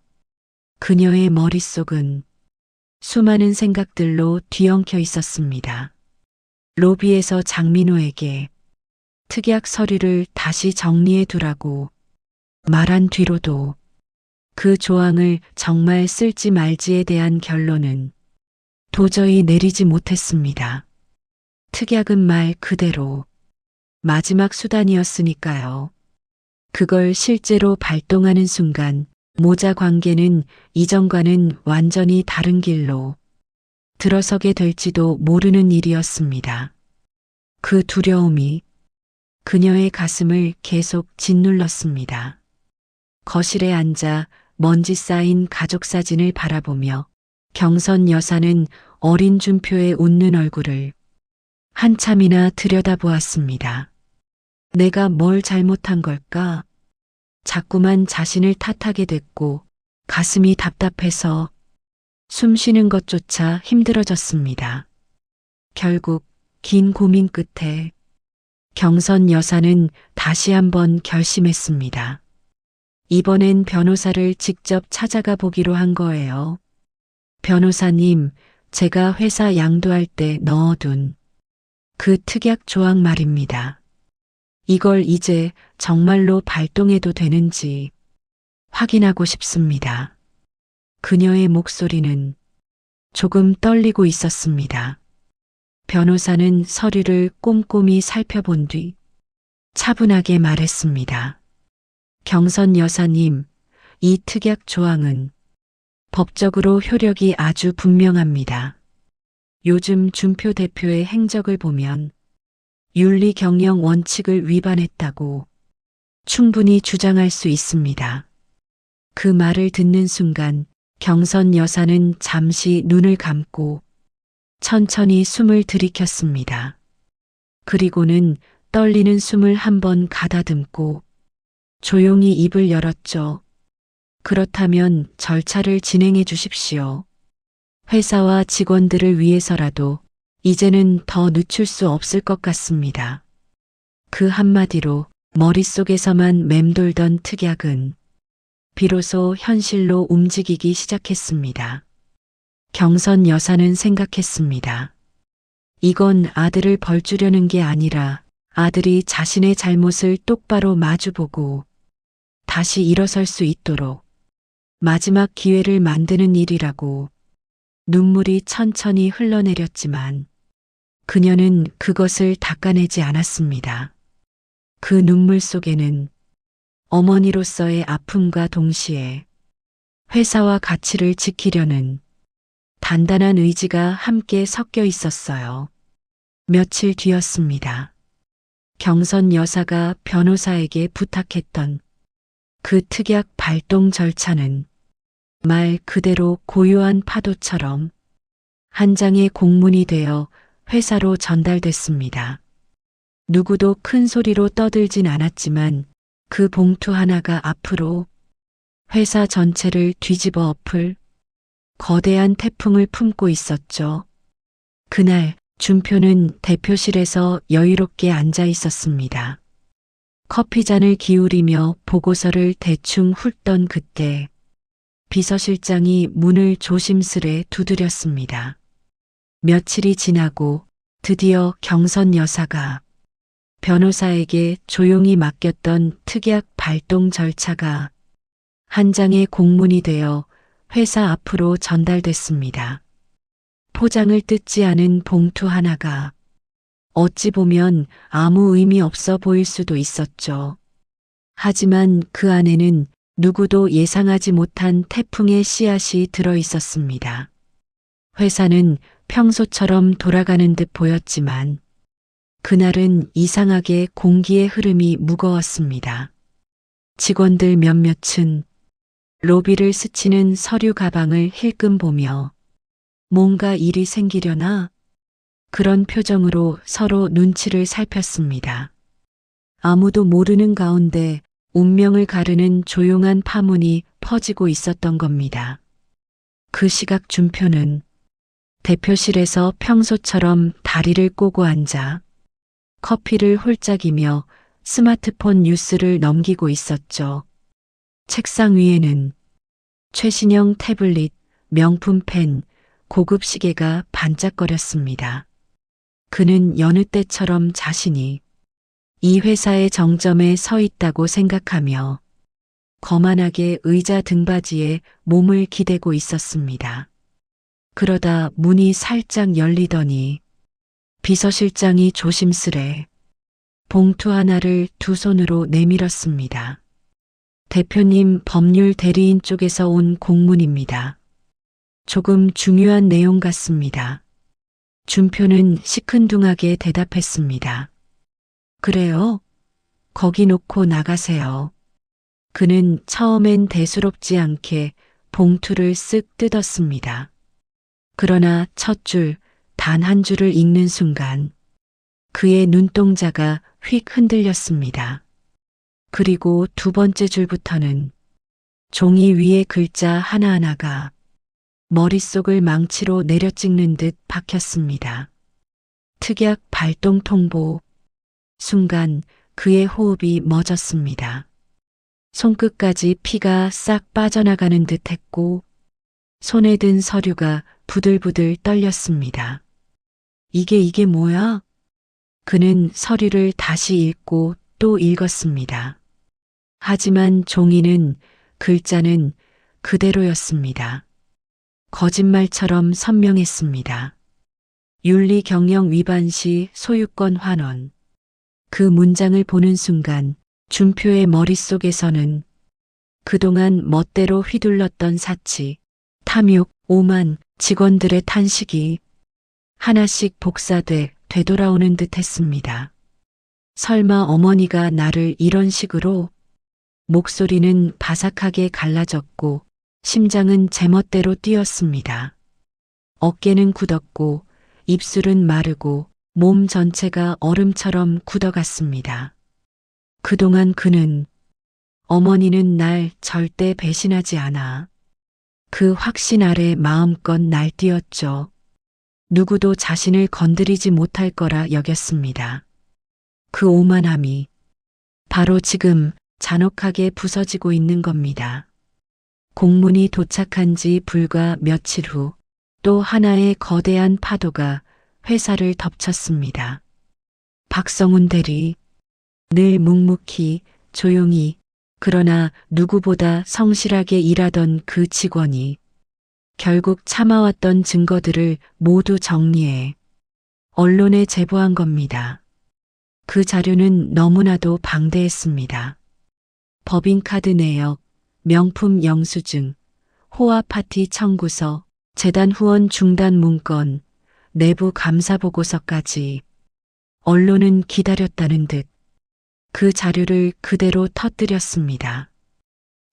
그녀의 머릿속은 수많은 생각들로 뒤엉켜 있었습니다. 로비에서 장민호에게 특약 서류를 다시 정리해 두라고 말한 뒤로도 그 조항을 정말 쓸지 말지에 대한 결론은 도저히 내리지 못했습니다. 특약은 말 그대로 마지막 수단이었으니까요. 그걸 실제로 발동하는 순간 모자 관계는 이전과는 완전히 다른 길로 들어서게 될지도 모르는 일이었습니다. 그 두려움이 그녀의 가슴을 계속 짓눌렀습니다. 거실에 앉아 먼지 쌓인 가족 사진을 바라보며 경선 여사는 어린 준표의 웃는 얼굴을 한참이나 들여다보았습니다. 내가 뭘 잘못한 걸까? 자꾸만 자신을 탓하게 됐고 가슴이 답답해서 숨 쉬는 것조차 힘들어졌습니다. 결국 긴 고민 끝에 경선 여사는 다시 한번 결심했습니다. 이번엔 변호사를 직접 찾아가 보기로 한 거예요. 변호사님, 제가 회사 양도할 때 넣어둔 그 특약 조항 말입니다. 이걸 이제 정말로 발동해도 되는지 확인하고 싶습니다. 그녀의 목소리는 조금 떨리고 있었습니다. 변호사는 서류를 꼼꼼히 살펴본 뒤 차분하게 말했습니다. 경선 여사님, 이 특약 조항은 법적으로 효력이 아주 분명합니다. 요즘 준표 대표의 행적을 보면 윤리 경영 원칙을 위반했다고 충분히 주장할 수 있습니다. 그 말을 듣는 순간 경선 여사는 잠시 눈을 감고 천천히 숨을 들이켰습니다. 그리고는 떨리는 숨을 한번 가다듬고 조용히 입을 열었죠. 그렇다면 절차를 진행해 주십시오. 회사와 직원들을 위해서라도 이제는 더 늦출 수 없을 것 같습니다. 그 한마디로 머릿속에서만 맴돌던 특약은 비로소 현실로 움직이기 시작했습니다. 경선 여사는 생각했습니다. 이건 아들을 벌주려는 게 아니라 아들이 자신의 잘못을 똑바로 마주보고 다시 일어설 수 있도록 마지막 기회를 만드는 일이라고. 눈물이 천천히 흘러내렸지만 그녀는 그것을 닦아내지 않았습니다. 그 눈물 속에는 어머니로서의 아픔과 동시에 회사와 가치를 지키려는 단단한 의지가 함께 섞여 있었어요. 며칠 뒤였습니다. 경선 여사가 변호사에게 부탁했던 그 특약 발동 절차는 말 그대로 고요한 파도처럼 한 장의 공문이 되어 회사로 전달됐습니다. 누구도 큰 소리로 떠들진 않았지만 그 봉투 하나가 앞으로 회사 전체를 뒤집어 엎을 거대한 태풍을 품고 있었죠. 그날 준표는 대표실에서 여유롭게 앉아 있었습니다. 커피잔을 기울이며 보고서를 대충 훑던 그때 비서실장이 문을 조심스레 두드렸습니다. 며칠이 지나고 드디어 경선 여사가 변호사에게 조용히 맡겼던 특약 발동 절차가 한 장의 공문이 되어 회사 앞으로 전달됐습니다. 포장을 뜯지 않은 봉투 하나가 어찌 보면 아무 의미 없어 보일 수도 있었죠. 하지만 그 안에는 누구도 예상하지 못한 태풍의 씨앗이 들어 있었습니다. 회사는 평소처럼 돌아가는 듯 보였지만 그날은 이상하게 공기의 흐름이 무거웠습니다. 직원들 몇몇은 로비를 스치는 서류 가방을 힐끔 보며 뭔가 일이 생기려나? 그런 표정으로 서로 눈치를 살폈습니다. 아무도 모르는 가운데 운명을 가르는 조용한 파문이 퍼지고 있었던 겁니다. 그 시각 준표는 대표실에서 평소처럼 다리를 꼬고 앉아 커피를 홀짝이며 스마트폰 뉴스를 넘기고 있었죠. 책상 위에는 최신형 태블릿, 명품 펜, 고급 시계가 반짝거렸습니다. 그는 여느 때처럼 자신이 이 회사의 정점에 서 있다고 생각하며 거만하게 의자 등받이에 몸을 기대고 있었습니다. 그러다 문이 살짝 열리더니 비서실장이 조심스레 봉투 하나를 두 손으로 내밀었습니다. 대표님 법률 대리인 쪽에서 온 공문입니다. 조금 중요한 내용 같습니다. 준표는 시큰둥하게 대답했습니다. 그래요? 거기 놓고 나가세요. 그는 처음엔 대수롭지 않게 봉투를 쓱 뜯었습니다. 그러나 첫 줄, 단 한 줄을 읽는 순간 그의 눈동자가 휙 흔들렸습니다. 그리고 두 번째 줄부터는 종이 위에 글자 하나하나가 머릿속을 망치로 내려찍는 듯 박혔습니다. 특약 발동 통보. 순간 그의 호흡이 멎었습니다. 손끝까지 피가 싹 빠져나가는 듯 했고 손에 든 서류가 부들부들 떨렸습니다. 이게 뭐야? 그는 서류를 다시 읽고 또 읽었습니다. 하지만 종이는, 글자는 그대로였습니다. 거짓말처럼 선명했습니다. 윤리 경영 위반 시 소유권 환원. 그 문장을 보는 순간 준표의 머릿속에서는 그동안 멋대로 휘둘렀던 사치, 탐욕, 오만, 직원들의 탄식이 하나씩 복사돼 되돌아오는 듯 했습니다. 설마 어머니가 나를 이런 식으로? 목소리는 바삭하게 갈라졌고 심장은 제멋대로 뛰었습니다. 어깨는 굳었고 입술은 마르고 몸 전체가 얼음처럼 굳어갔습니다. 그동안 그는 어머니는 날 절대 배신하지 않아. 그 확신 아래 마음껏 날뛰었죠. 누구도 자신을 건드리지 못할 거라 여겼습니다. 그 오만함이 바로 지금 잔혹하게 부서지고 있는 겁니다. 공문이 도착한 지 불과 며칠 후 또 하나의 거대한 파도가 회사를 덮쳤습니다. 박성훈 대리, 늘 묵묵히 조용히 그러나 누구보다 성실하게 일하던 그 직원이 결국 참아왔던 증거들을 모두 정리해 언론에 제보한 겁니다. 그 자료는 너무나도 방대했습니다. 법인카드 내역, 명품 영수증, 호화 파티 청구서, 재단 후원 중단 문건, 내부 감사 보고서까지 언론은 기다렸다는 듯 그 자료를 그대로 터뜨렸습니다.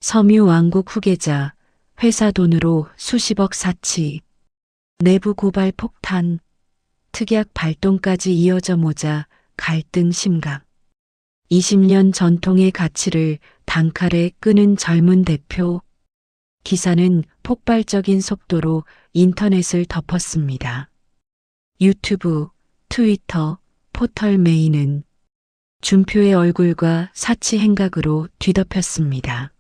섬유 왕국 후계자, 회사 돈으로 수십억 사치, 내부 고발 폭탄, 특약 발동까지 이어져 모자 갈등 심각. 20년 전통의 가치를 단칼에 끄는 젊은 대표. 기사는 폭발적인 속도로 인터넷을 덮었습니다. 유튜브, 트위터, 포털 메인은 준표의 얼굴과 사치 행각으로 뒤덮였습니다.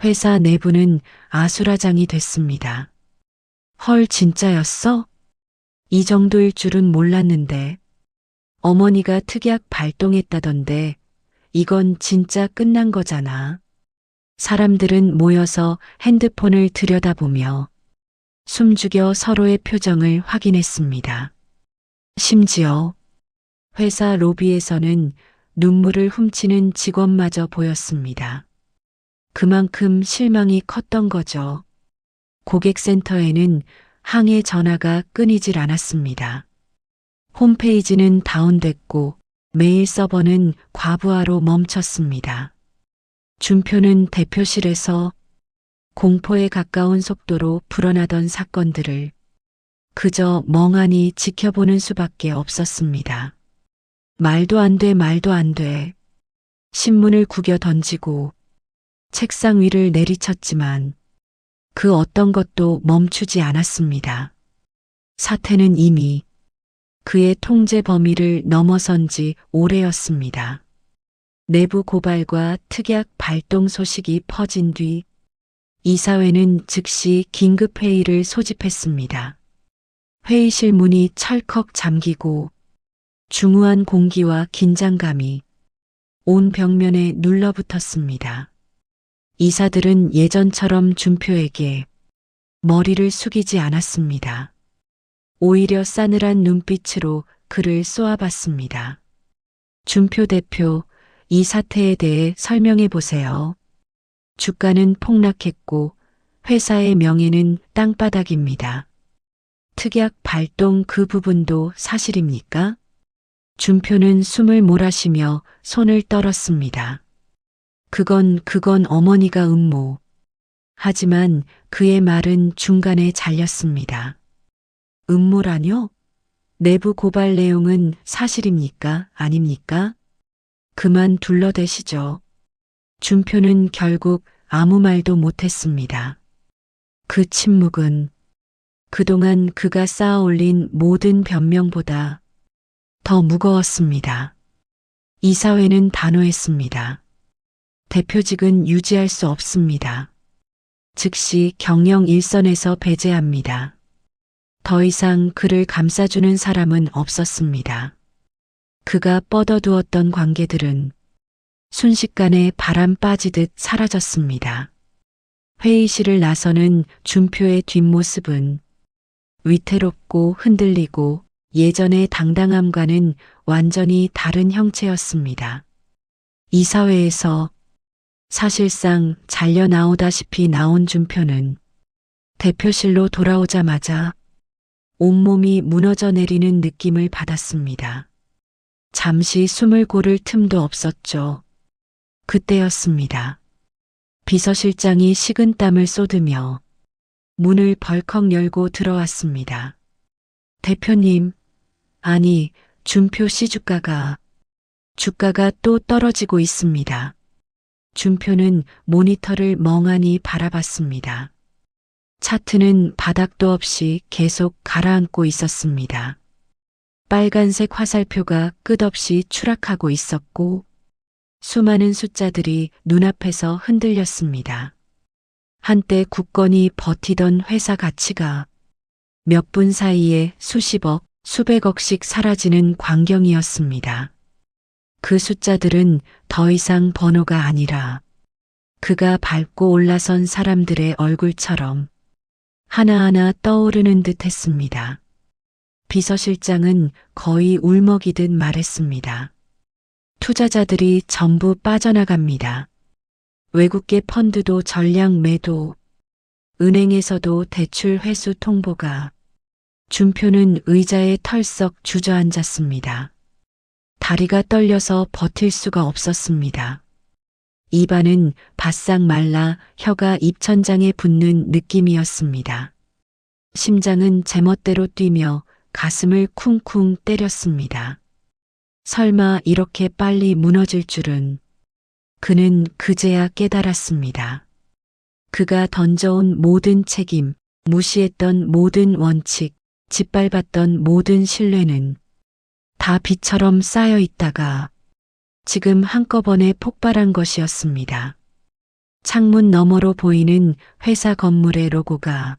회사 내부는 아수라장이 됐습니다. 헐, 진짜였어? 이 정도일 줄은 몰랐는데. 어머니가 특약 발동했다던데 이건 진짜 끝난 거잖아. 사람들은 모여서 핸드폰을 들여다보며 숨죽여 서로의 표정을 확인했습니다. 심지어 회사 로비에서는 눈물을 훔치는 직원마저 보였습니다. 그만큼 실망이 컸던 거죠. 고객센터에는 항해 전화가 끊이질 않았습니다. 홈페이지는 다운됐고 메일 서버는 과부하로 멈췄습니다. 준표는 대표실에서 공포에 가까운 속도로 불어나던 사건들을 그저 멍하니 지켜보는 수밖에 없었습니다. 말도 안 돼, 말도 안 돼. 신문을 구겨 던지고 책상 위를 내리쳤지만 그 어떤 것도 멈추지 않았습니다. 사태는 이미 그의 통제 범위를 넘어선 지 오래였습니다. 내부 고발과 특약 발동 소식이 퍼진 뒤 이사회는 즉시 긴급회의를 소집했습니다. 회의실 문이 철컥 잠기고 중후한 공기와 긴장감이 온 벽면에 눌러붙었습니다. 이사들은 예전처럼 준표에게 머리를 숙이지 않았습니다. 오히려 싸늘한 눈빛으로 그를 쏘아봤습니다. 준표 대표, 이 사태에 대해 설명해 보세요. 주가는 폭락했고 회사의 명예는 땅바닥입니다. 특약 발동 그 부분도 사실입니까? 준표는 숨을 몰아쉬며 손을 떨었습니다. 그건 어머니가 음모. 하지만 그의 말은 중간에 잘렸습니다. 음모라뇨? 내부 고발 내용은 사실입니까? 아닙니까? 그만 둘러대시죠. 준표는 결국 아무 말도 못했습니다. 그 침묵은 그동안 그가 쌓아올린 모든 변명보다 더 무거웠습니다. 이사회는 단호했습니다. 대표직은 유지할 수 없습니다. 즉시 경영 일선에서 배제합니다. 더 이상 그를 감싸주는 사람은 없었습니다. 그가 뻗어두었던 관계들은 순식간에 바람 빠지듯 사라졌습니다. 회의실을 나서는 준표의 뒷모습은 위태롭고 흔들리고 예전의 당당함과는 완전히 다른 형체였습니다. 이사회에서 사실상 잘려나오다시피 나온 준표는 대표실로 돌아오자마자 온몸이 무너져 내리는 느낌을 받았습니다. 잠시 숨을 고를 틈도 없었죠. 그때였습니다. 비서실장이 식은땀을 쏟으며 문을 벌컥 열고 들어왔습니다. 대표님, 아니, 준표 씨 주가가 또 떨어지고 있습니다. 준표는 모니터를 멍하니 바라봤습니다. 차트는 바닥도 없이 계속 가라앉고 있었습니다. 빨간색 화살표가 끝없이 추락하고 있었고 수많은 숫자들이 눈앞에서 흔들렸습니다. 한때 굳건히 버티던 회사 가치가 몇 분 사이에 수십억, 수백억씩 사라지는 광경이었습니다. 그 숫자들은 더 이상 번호가 아니라 그가 밟고 올라선 사람들의 얼굴처럼 하나하나 떠오르는 듯 했습니다. 비서실장은 거의 울먹이듯 말했습니다. 투자자들이 전부 빠져나갑니다. 외국계 펀드도 전량 매도, 은행에서도 대출 회수 통보가. 준표는 의자에 털썩 주저앉았습니다. 다리가 떨려서 버틸 수가 없었습니다. 입안은 바싹 말라 혀가 입천장에 붙는 느낌이었습니다. 심장은 제멋대로 뛰며 가슴을 쿵쿵 때렸습니다. 설마 이렇게 빨리 무너질 줄은 그는 그제야 깨달았습니다. 그가 던져온 모든 책임, 무시했던 모든 원칙, 짓밟았던 모든 신뢰는 다 비처럼 쌓여 있다가 지금 한꺼번에 폭발한 것이었습니다. 창문 너머로 보이는 회사 건물의 로고가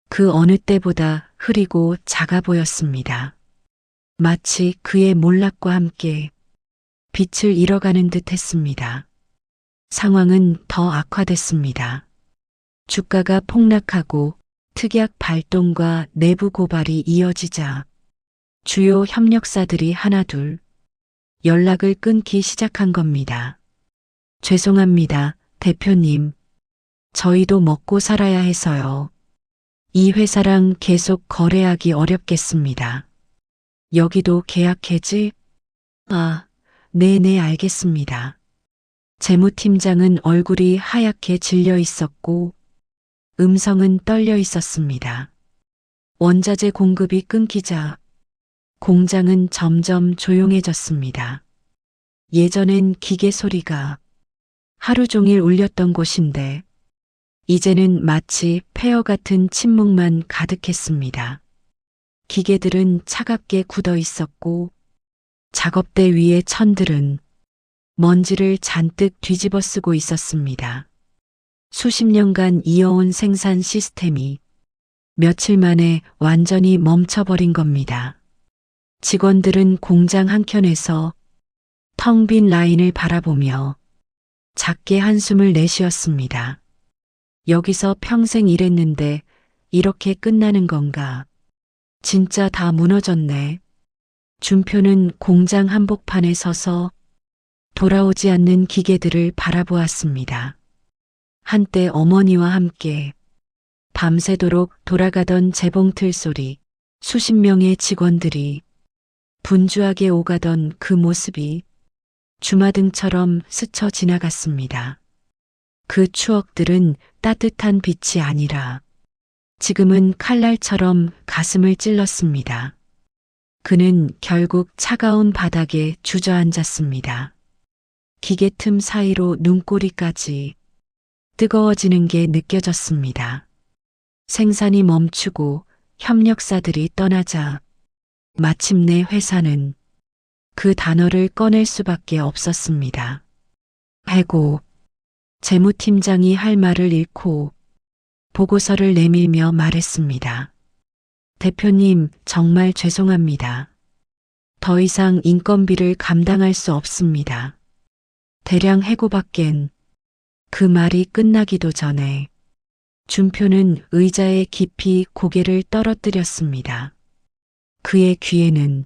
그 어느 때보다 흐리고 작아 보였습니다. 마치 그의 몰락과 함께 빛을 잃어가는 듯 했습니다. 상황은 더 악화됐습니다. 주가가 폭락하고 특약 발동과 내부 고발이 이어지자 주요 협력사들이 하나둘 연락을 끊기 시작한 겁니다. 죄송합니다, 대표님. 저희도 먹고 살아야 해서요. 이 회사랑 계속 거래하기 어렵겠습니다. 여기도 계약 해지? 아, 네네 알겠습니다. 재무팀장은 얼굴이 하얗게 질려 있었고 음성은 떨려 있었습니다. 원자재 공급이 끊기자 공장은 점점 조용해졌습니다. 예전엔 기계 소리가 하루 종일 울렸던 곳인데 이제는 마치 폐허 같은 침묵만 가득했습니다. 기계들은 차갑게 굳어 있었고 작업대 위의 천들은 먼지를 잔뜩 뒤집어 쓰고 있었습니다. 수십 년간 이어온 생산 시스템이 며칠 만에 완전히 멈춰버린 겁니다. 직원들은 공장 한켠에서 텅 빈 라인을 바라보며 작게 한숨을 내쉬었습니다. 여기서 평생 일했는데 이렇게 끝나는 건가? 진짜 다 무너졌네. 준표는 공장 한복판에 서서 돌아오지 않는 기계들을 바라보았습니다. 한때 어머니와 함께 밤새도록 돌아가던 재봉틀 소리, 수십 명의 직원들이 분주하게 오가던 그 모습이 주마등처럼 스쳐 지나갔습니다. 그 추억들은 따뜻한 빛이 아니라 지금은 칼날처럼 가슴을 찔렀습니다. 그는 결국 차가운 바닥에 주저앉았습니다. 기계 틈 사이로 눈꼬리까지 뜨거워지는 게 느껴졌습니다. 생산이 멈추고 협력사들이 떠나자 마침내 회사는 그 단어를 꺼낼 수밖에 없었습니다. 해고. 재무팀장이 할 말을 잃고 보고서를 내밀며 말했습니다. 대표님, 정말 죄송합니다. 더 이상 인건비를 감당할 수 없습니다. 대량 해고밖엔. 그 말이 끝나기도 전에 준표는 의자에 깊이 고개를 떨어뜨렸습니다. 그의 귀에는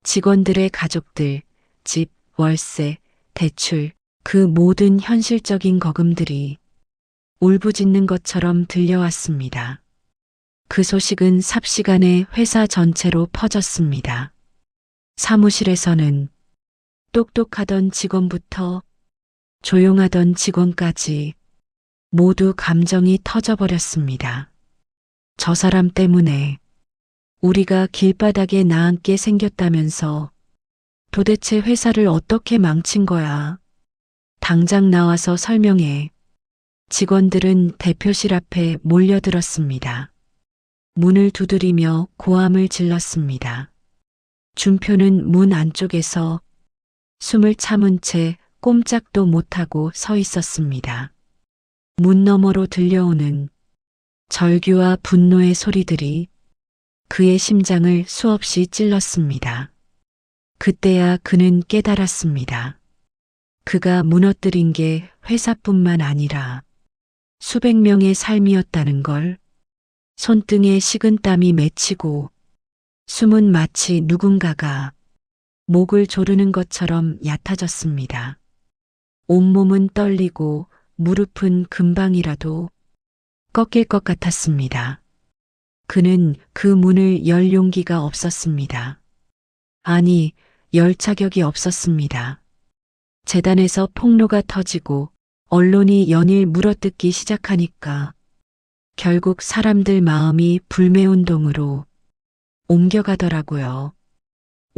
직원들의 가족들, 집, 월세, 대출, 그 모든 현실적인 거금들이 울부짖는 것처럼 들려왔습니다. 그 소식은 삽시간에 회사 전체로 퍼졌습니다. 사무실에서는 똑똑하던 직원부터 조용하던 직원까지 모두 감정이 터져버렸습니다. 저 사람 때문에 우리가 길바닥에 나앉게 생겼다면서 도대체 회사를 어떻게 망친 거야? 당장 나와서 설명해. 직원들은 대표실 앞에 몰려들었습니다. 문을 두드리며 고함을 질렀습니다. 준표는 문 안쪽에서 숨을 참은 채 꼼짝도 못하고 서 있었습니다. 문 너머로 들려오는 절규와 분노의 소리들이 그의 심장을 수없이 찔렀습니다. 그때야 그는 깨달았습니다. 그가 무너뜨린 게 회사뿐만 아니라 수백 명의 삶이었다는 걸. 손등에 식은땀이 맺히고 숨은 마치 누군가가 목을 조르는 것처럼 얕아졌습니다. 온몸은 떨리고 무릎은 금방이라도 꺾일 것 같았습니다. 그는 그 문을 열 용기가 없었습니다. 아니, 열 자격이 없었습니다. 재단에서 폭로가 터지고 언론이 연일 물어뜯기 시작하니까 결국 사람들 마음이 불매운동으로 옮겨가더라고요.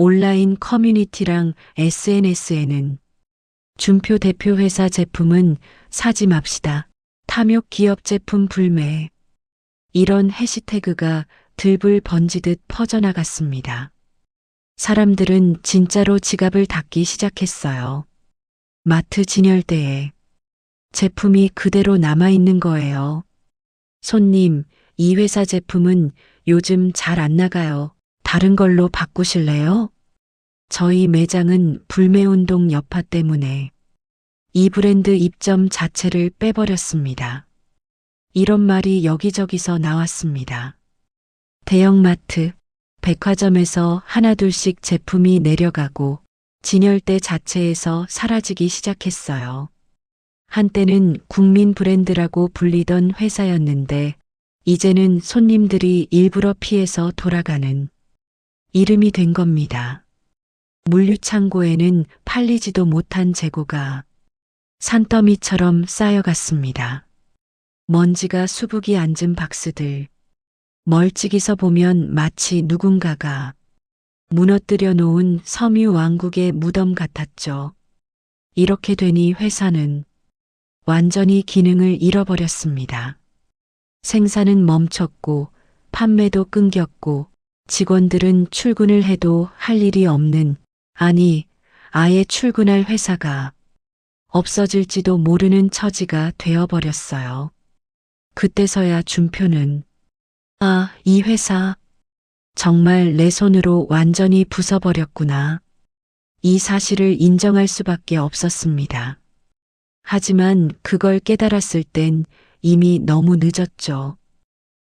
온라인 커뮤니티랑 SNS에는 준표 대표 회사 제품은 사지 맙시다. 탐욕 기업 제품 불매. 이런 해시태그가 들불 번지듯 퍼져나갔습니다. 사람들은 진짜로 지갑을 닫기 시작했어요. 마트 진열대에 제품이 그대로 남아있는 거예요. 손님, 이 회사 제품은 요즘 잘 안 나가요. 다른 걸로 바꾸실래요? 저희 매장은 불매운동 여파 때문에 이 브랜드 입점 자체를 빼버렸습니다. 이런 말이 여기저기서 나왔습니다. 대형마트, 백화점에서 하나둘씩 제품이 내려가고 진열대 자체에서 사라지기 시작했어요. 한때는 국민 브랜드라고 불리던 회사였는데 이제는 손님들이 일부러 피해서 돌아가는 이름이 된 겁니다. 물류창고에는 팔리지도 못한 재고가 산더미처럼 쌓여갔습니다. 먼지가 수북이 앉은 박스들, 멀찍이서 보면 마치 누군가가 무너뜨려 놓은 섬유 왕국의 무덤 같았죠. 이렇게 되니 회사는 완전히 기능을 잃어버렸습니다. 생산은 멈췄고 판매도 끊겼고 직원들은 출근을 해도 할 일이 없는, 아니, 아예 출근할 회사가 없어질지도 모르는 처지가 되어버렸어요. 그때서야 준표는 아, 이 회사 정말 내 손으로 완전히 부숴버렸구나. 이 사실을 인정할 수밖에 없었습니다. 하지만 그걸 깨달았을 땐 이미 너무 늦었죠.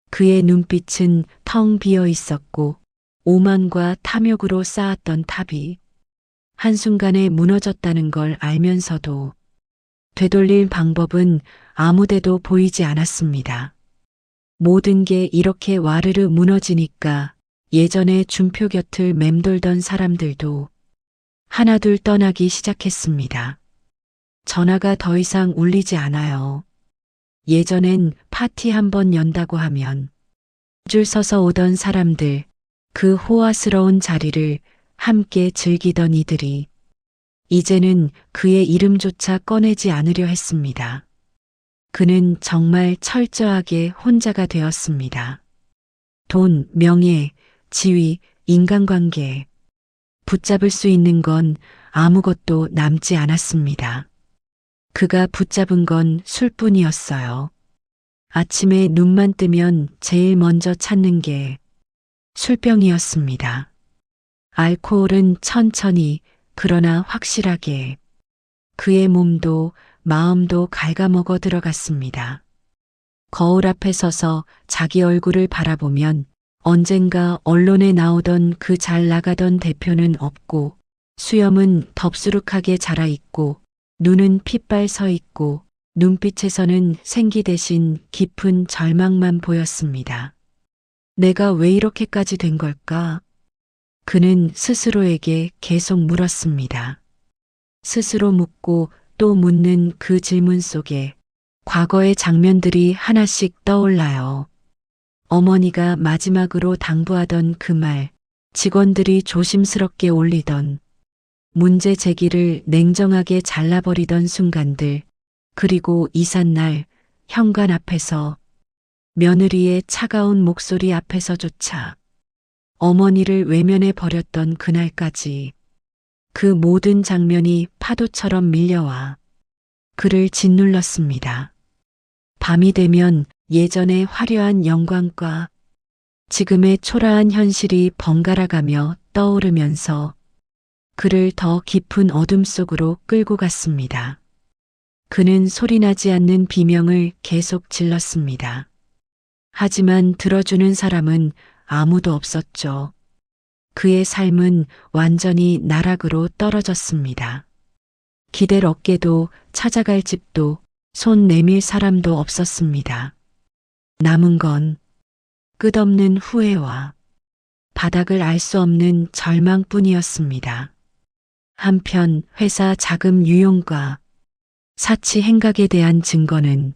그의 눈빛은 텅 비어 있었고 오만과 탐욕으로 쌓았던 탑이 한순간에 무너졌다는 걸 알면서도 되돌릴 방법은 아무데도 보이지 않았습니다. 모든 게 이렇게 와르르 무너지니까 예전에 준표 곁을 맴돌던 사람들도 하나둘 떠나기 시작했습니다. 전화가 더 이상 울리지 않아요. 예전엔 파티 한번 연다고 하면 줄 서서 오던 사람들, 그 호화스러운 자리를 함께 즐기던 이들이 이제는 그의 이름조차 꺼내지 않으려 했습니다. 그는 정말 철저하게 혼자가 되었습니다. 돈, 명예, 지위, 인간관계, 붙잡을 수 있는 건 아무것도 남지 않았습니다. 그가 붙잡은 건 술뿐이었어요. 아침에 눈만 뜨면 제일 먼저 찾는 게 술병이었습니다. 알코올은 천천히 그러나 확실하게 그의 몸도 마음도 갉아먹어 들어갔습니다. 거울 앞에 서서 자기 얼굴을 바라보면 언젠가 언론에 나오던 그 잘 나가던 대표는 없고 수염은 덥수룩하게 자라있고 눈은 핏발 서 있고 눈빛에서는 생기 대신 깊은 절망만 보였습니다. 내가 왜 이렇게까지 된 걸까? 그는 스스로에게 계속 물었습니다. 스스로 묻고 또 묻는 그 질문 속에 과거의 장면들이 하나씩 떠올라요. 어머니가 마지막으로 당부하던 그 말, 직원들이 조심스럽게 올리던 문제 제기를 냉정하게 잘라버리던 순간들, 그리고 이삿날 현관 앞에서 며느리의 차가운 목소리 앞에서조차 어머니를 외면해 버렸던 그날까지 그 모든 장면이 파도처럼 밀려와 그를 짓눌렀습니다. 밤이 되면 예전의 화려한 영광과 지금의 초라한 현실이 번갈아가며 떠오르면서 그를 더 깊은 어둠 속으로 끌고 갔습니다. 그는 소리나지 않는 비명을 계속 질렀습니다. 하지만 들어주는 사람은 아무도 없었죠. 그의 삶은 완전히 나락으로 떨어졌습니다. 기댈 어깨도 찾아갈 집도 손 내밀 사람도 없었습니다. 남은 건 끝없는 후회와 바닥을 알 수 없는 절망뿐이었습니다. 한편 회사 자금 유용과 사치 행각에 대한 증거는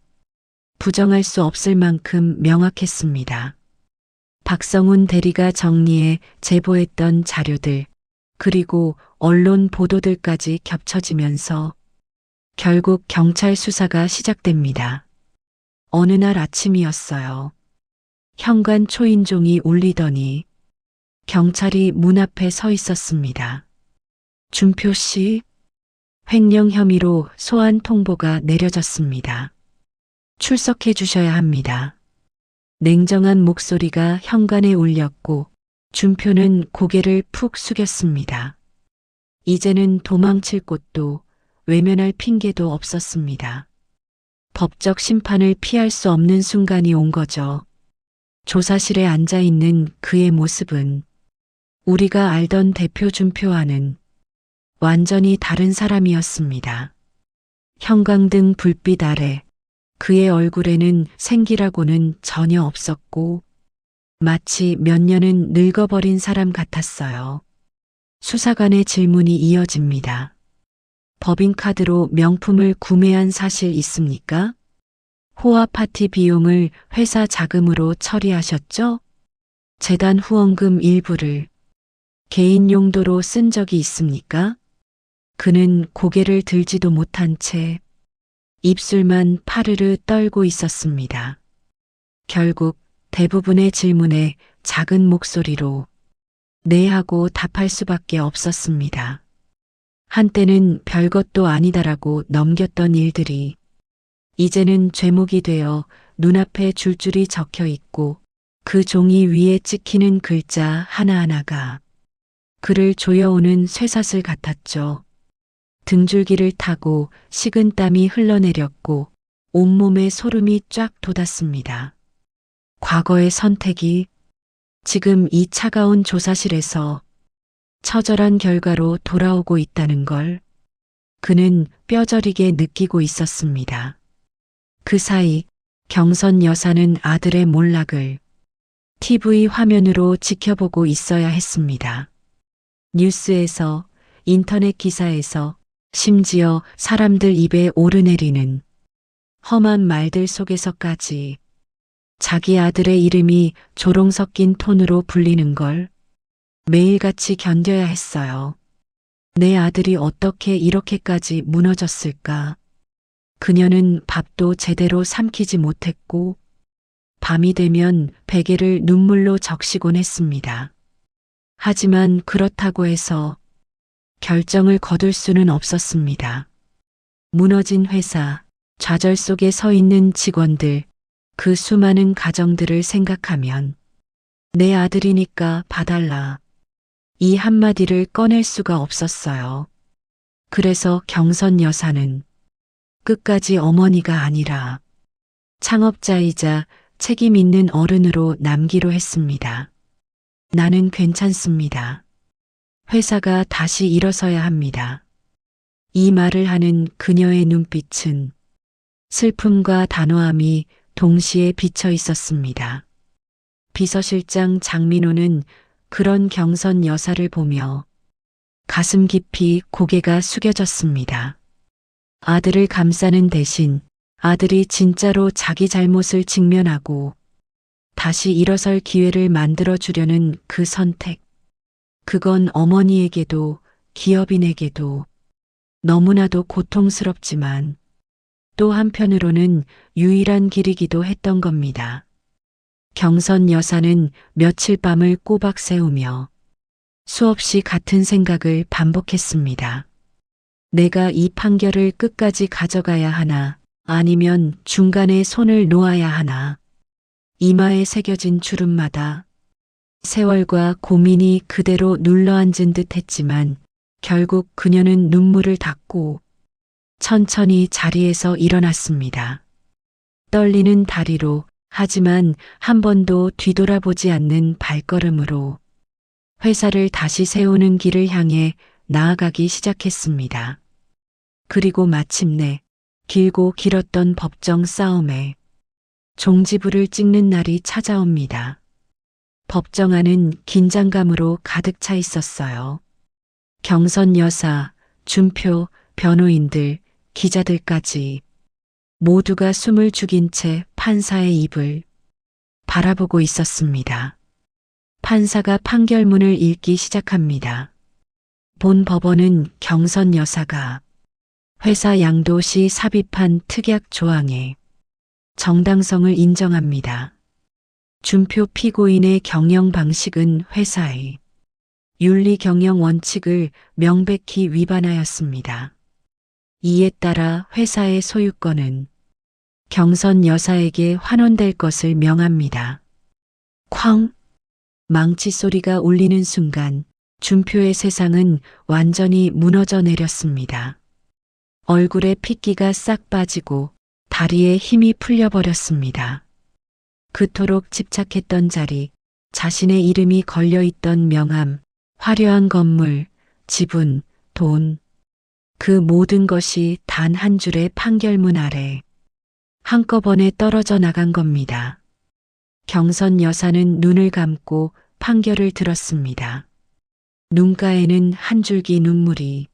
부정할 수 없을 만큼 명확했습니다. 박성훈 대리가 정리해 제보했던 자료들, 그리고 언론 보도들까지 겹쳐지면서 결국 경찰 수사가 시작됩니다. 어느 날 아침이었어요. 현관 초인종이 울리더니 경찰이 문 앞에 서 있었습니다. 준표 씨, 횡령 혐의로 소환 통보가 내려졌습니다. 출석해 주셔야 합니다. 냉정한 목소리가 현관에 울렸고 준표는 고개를 푹 숙였습니다. 이제는 도망칠 곳도 외면할 핑계도 없었습니다. 법적 심판을 피할 수 없는 순간이 온 거죠. 조사실에 앉아 있는 그의 모습은 우리가 알던 대표 준표와는 완전히 다른 사람이었습니다. 형광등 불빛 아래 그의 얼굴에는 생기라고는 전혀 없었고 마치 몇 년은 늙어버린 사람 같았어요. 수사관의 질문이 이어집니다. 법인카드로 명품을 구매한 사실 있습니까? 호화 파티 비용을 회사 자금으로 처리하셨죠? 재단 후원금 일부를 개인 용도로 쓴 적이 있습니까? 그는 고개를 들지도 못한 채 입술만 파르르 떨고 있었습니다. 결국 대부분의 질문에 작은 목소리로 네 하고 답할 수밖에 없었습니다. 한때는 별것도 아니다라고 넘겼던 일들이 이제는 죄목이 되어 눈앞에 줄줄이 적혀 있고 그 종이 위에 찍히는 글자 하나하나가 그를 조여오는 쇠사슬 같았죠. 등줄기를 타고 식은 땀이 흘러내렸고 온몸에 소름이 쫙 돋았습니다. 과거의 선택이 지금 이 차가운 조사실에서 처절한 결과로 돌아오고 있다는 걸 그는 뼈저리게 느끼고 있었습니다. 그 사이 경선 여사는 아들의 몰락을 TV 화면으로 지켜보고 있어야 했습니다. 뉴스에서, 인터넷 기사에서, 심지어 사람들 입에 오르내리는 험한 말들 속에서까지 자기 아들의 이름이 조롱 섞인 톤으로 불리는 걸 매일같이 견뎌야 했어요. 내 아들이 어떻게 이렇게까지 무너졌을까? 그녀는 밥도 제대로 삼키지 못했고 밤이 되면 베개를 눈물로 적시곤 했습니다. 하지만 그렇다고 해서 결정을 거둘 수는 없었습니다. 무너진 회사, 좌절 속에 서 있는 직원들, 그 수많은 가정들을 생각하면 내 아들이니까 봐달라. 이 한마디를 꺼낼 수가 없었어요. 그래서 경선 여사는 끝까지 어머니가 아니라 창업자이자 책임 있는 어른으로 남기로 했습니다. 나는 괜찮습니다. 회사가 다시 일어서야 합니다. 이 말을 하는 그녀의 눈빛은 슬픔과 단호함이 동시에 비쳐 있었습니다. 비서실장 장민호는 그런 경선 여사를 보며 가슴 깊이 고개가 숙여졌습니다. 아들을 감싸는 대신 아들이 진짜로 자기 잘못을 직면하고 다시 일어설 기회를 만들어 주려는 그 선택. 그건 어머니에게도 기업인에게도 너무나도 고통스럽지만 또 한편으로는 유일한 길이기도 했던 겁니다. 경선 여사는 며칠 밤을 꼬박 새우며 수없이 같은 생각을 반복했습니다. 내가 이 판결을 끝까지 가져가야 하나, 아니면 중간에 손을 놓아야 하나. 이마에 새겨진 주름마다 세월과 고민이 그대로 눌러앉은 듯 했지만 결국 그녀는 눈물을 닦고 천천히 자리에서 일어났습니다. 떨리는 다리로, 하지만 한 번도 뒤돌아보지 않는 발걸음으로 회사를 다시 세우는 길을 향해 나아가기 시작했습니다. 그리고 마침내 길고 길었던 법정 싸움에 종지부를 찍는 날이 찾아옵니다. 법정 안은 긴장감으로 가득 차 있었어요. 경선 여사, 준표, 변호인들, 기자들까지 모두가 숨을 죽인 채 판사의 입을 바라보고 있었습니다. 판사가 판결문을 읽기 시작합니다. 본 법원은 경선 여사가 회사 양도시 삽입한 특약 조항에 정당성을 인정합니다. 준표 피고인의 경영 방식은 회사의 윤리 경영 원칙을 명백히 위반하였습니다. 이에 따라 회사의 소유권은 경선 여사에게 환원될 것을 명합니다. 쾅! 망치 소리가 울리는 순간 준표의 세상은 완전히 무너져 내렸습니다. 얼굴에 핏기가 싹 빠지고 다리에 힘이 풀려버렸습니다. 그토록 집착했던 자리, 자신의 이름이 걸려있던 명함, 화려한 건물, 지분, 돈, 그 모든 것이 단 한 줄의 판결문 아래 한꺼번에 떨어져 나간 겁니다. 경선 여사는 눈을 감고 판결을 들었습니다. 눈가에는 한 줄기 눈물이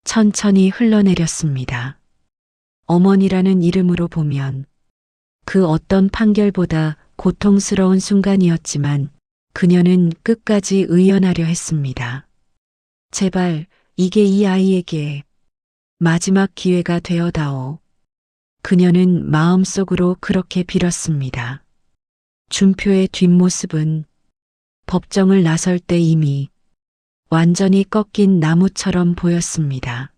천천히 흘러내렸습니다. 어머니라는 이름으로 보면 그 어떤 판결보다 고통스러운 순간이었지만 그녀는 끝까지 의연하려 했습니다. 제발 이게 이 아이에게 마지막 기회가 되어다오. 그녀는 마음속으로 그렇게 빌었습니다. 준표의 뒷모습은 법정을 나설 때 이미 완전히 꺾인 나무처럼 보였습니다.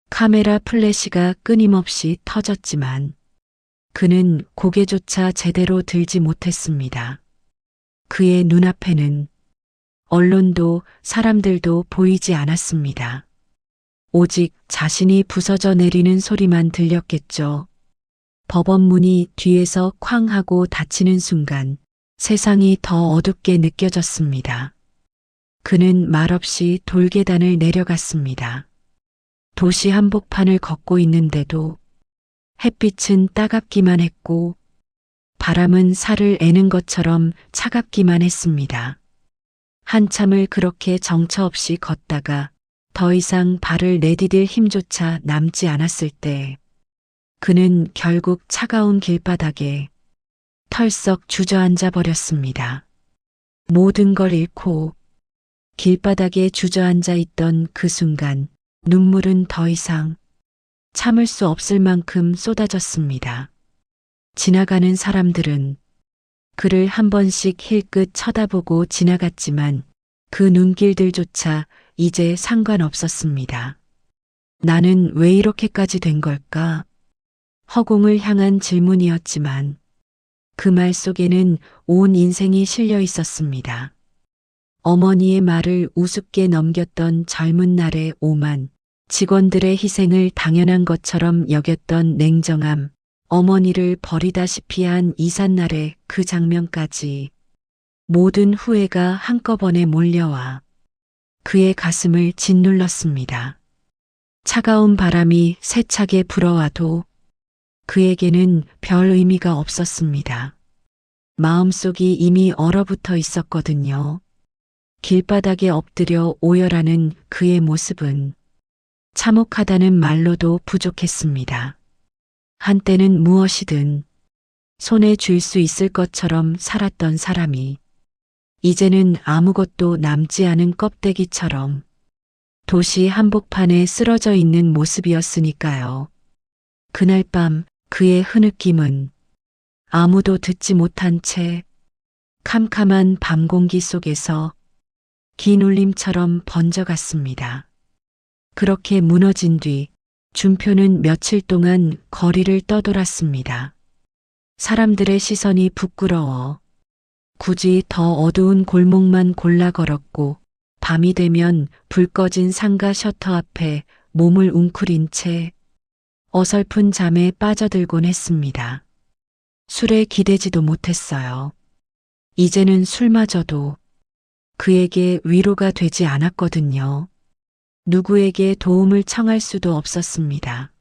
카메라 플래시가 끊임없이 터졌지만 그는 고개조차 제대로 들지 못했습니다. 그의 눈앞에는 언론도 사람들도 보이지 않았습니다. 오직 자신이 부서져 내리는 소리만 들렸겠죠. 법원 문이 뒤에서 쾅 하고 닫히는 순간 세상이 더 어둡게 느껴졌습니다. 그는 말없이 돌계단을 내려갔습니다. 도시 한복판을 걷고 있는데도 햇빛은 따갑기만 했고 바람은 살을 애는 것처럼 차갑기만 했습니다. 한참을 그렇게 정처 없이 걷다가 더 이상 발을 내디딜 힘조차 남지 않았을 때 그는 결국 차가운 길바닥에 털썩 주저앉아 버렸습니다. 모든 걸 잃고 길바닥에 주저앉아 있던 그 순간 눈물은 더 이상 참을 수 없을 만큼 쏟아졌습니다. 지나가는 사람들은 그를 한 번씩 힐끗 쳐다보고 지나갔지만 그 눈길들조차 이제 상관없었습니다. 나는 왜 이렇게까지 된 걸까? 허공을 향한 질문이었지만 그 말 속에는 온 인생이 실려 있었습니다. 어머니의 말을 우습게 넘겼던 젊은 날의 오만, 직원들의 희생을 당연한 것처럼 여겼던 냉정함, 어머니를 버리다시피 한 이삿날의 그 장면까지 모든 후회가 한꺼번에 몰려와 그의 가슴을 짓눌렀습니다. 차가운 바람이 세차게 불어와도 그에게는 별 의미가 없었습니다. 마음속이 이미 얼어붙어 있었거든요. 길바닥에 엎드려 오열하는 그의 모습은 참혹하다는 말로도 부족했습니다. 한때는 무엇이든 손에 쥘 수 있을 것처럼 살았던 사람이 이제는 아무것도 남지 않은 껍데기처럼 도시 한복판에 쓰러져 있는 모습이었으니까요. 그날 밤 그의 흐느낌은 아무도 듣지 못한 채 캄캄한 밤 공기 속에서 긴 울림처럼 번져갔습니다. 그렇게 무너진 뒤 준표는 며칠 동안 거리를 떠돌았습니다. 사람들의 시선이 부끄러워 굳이 더 어두운 골목만 골라 걸었고 밤이 되면 불 꺼진 상가 셔터 앞에 몸을 웅크린 채 어설픈 잠에 빠져들곤 했습니다. 술에 기대지도 못했어요. 이제는 술마저도 그에게 위로가 되지 않았거든요. 누구에게 도움을 청할 수도 없었습니다.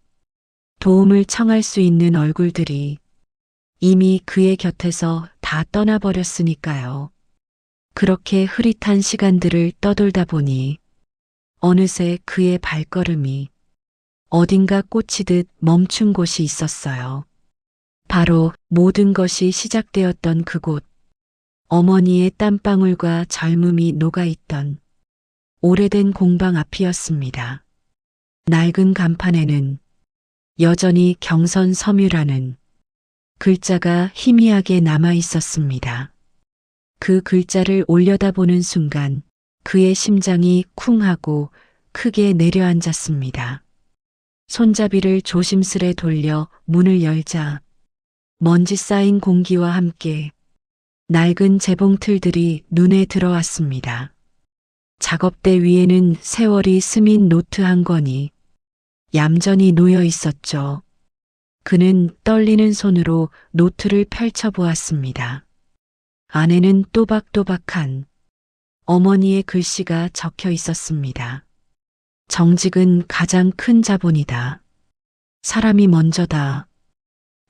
도움을 청할 수 있는 얼굴들이 이미 그의 곁에서 다 떠나버렸으니까요. 그렇게 흐릿한 시간들을 떠돌다 보니 어느새 그의 발걸음이 어딘가 꽂히듯 멈춘 곳이 있었어요. 바로 모든 것이 시작되었던 그곳, 어머니의 땀방울과 젊음이 녹아있던 오래된 공방 앞이었습니다. 낡은 간판에는 여전히 경선 섬유라는 글자가 희미하게 남아 있었습니다. 그 글자를 올려다보는 순간 그의 심장이 쿵 하고 크게 내려앉았습니다. 손잡이를 조심스레 돌려 문을 열자 먼지 쌓인 공기와 함께 낡은 재봉틀들이 눈에 들어왔습니다. 작업대 위에는 세월이 스민 노트 한 권이 얌전히 놓여 있었죠. 그는 떨리는 손으로 노트를 펼쳐보았습니다. 안에는 또박또박한 어머니의 글씨가 적혀 있었습니다. 정직은 가장 큰 자본이다. 사람이 먼저다.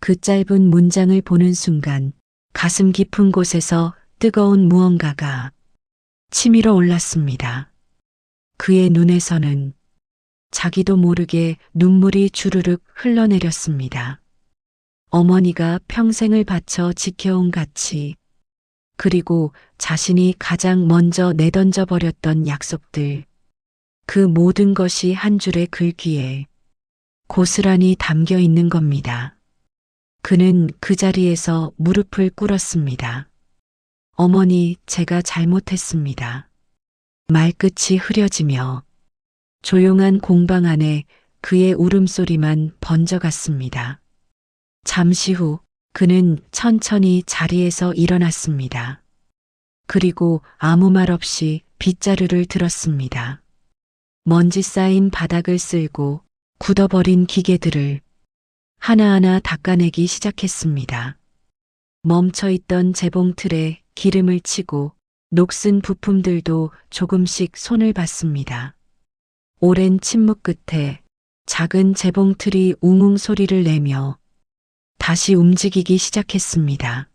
그 짧은 문장을 보는 순간 가슴 깊은 곳에서 뜨거운 무언가가 치밀어 올랐습니다. 그의 눈에서는 자기도 모르게 눈물이 주르륵 흘러내렸습니다. 어머니가 평생을 바쳐 지켜온 가치, 그리고 자신이 가장 먼저 내던져 버렸던 약속들, 그 모든 것이 한 줄의 글귀에 고스란히 담겨 있는 겁니다. 그는 그 자리에서 무릎을 꿇었습니다. 어머니, 제가 잘못했습니다. 말끝이 흐려지며 조용한 공방 안에 그의 울음소리만 번져갔습니다. 잠시 후 그는 천천히 자리에서 일어났습니다. 그리고 아무 말 없이 빗자루를 들었습니다. 먼지 쌓인 바닥을 쓸고 굳어버린 기계들을 하나하나 닦아내기 시작했습니다. 멈춰있던 재봉틀에 기름을 치고 녹슨 부품들도 조금씩 손을 봤습니다. 오랜 침묵 끝에 작은 재봉틀이 웅웅 소리를 내며 다시 움직이기 시작했습니다.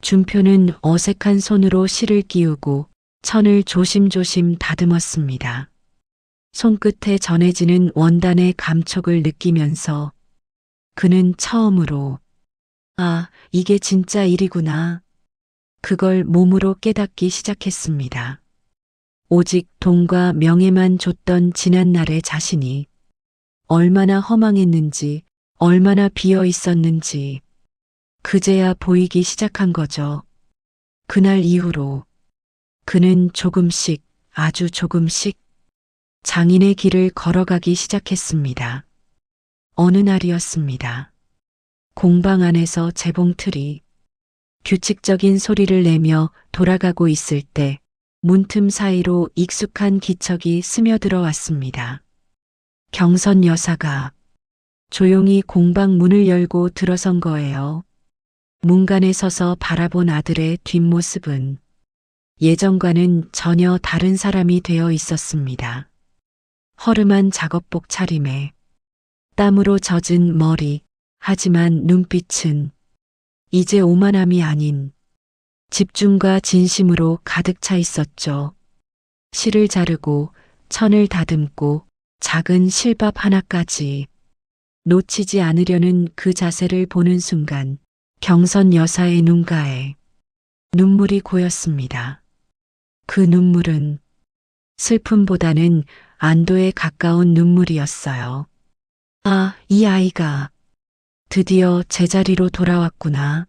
준표는 어색한 손으로 실을 끼우고 천을 조심조심 다듬었습니다. 손끝에 전해지는 원단의 감촉을 느끼면서 그는 처음으로 아, 이게 진짜 일이구나. 그걸 몸으로 깨닫기 시작했습니다. 오직 돈과 명예만 줬던 지난날의 자신이 얼마나 허망했는지, 얼마나 비어 있었는지 그제야 보이기 시작한 거죠. 그날 이후로 그는 조금씩, 아주 조금씩 장인의 길을 걸어가기 시작했습니다. 어느 날이었습니다. 공방 안에서 재봉틀이 규칙적인 소리를 내며 돌아가고 있을 때 문틈 사이로 익숙한 기척이 스며들어 왔습니다. 경선 여사가 조용히 공방 문을 열고 들어선 거예요. 문간에 서서 바라본 아들의 뒷모습은 예전과는 전혀 다른 사람이 되어 있었습니다. 허름한 작업복 차림에 땀으로 젖은 머리, 하지만 눈빛은 이제 오만함이 아닌 집중과 진심으로 가득 차 있었죠. 실을 자르고 천을 다듬고 작은 실밥 하나까지 놓치지 않으려는 그 자세를 보는 순간 경선 여사의 눈가에 눈물이 고였습니다. 그 눈물은 슬픔보다는 안도에 가까운 눈물이었어요. 아, 이 아이가 드디어 제자리로 돌아왔구나.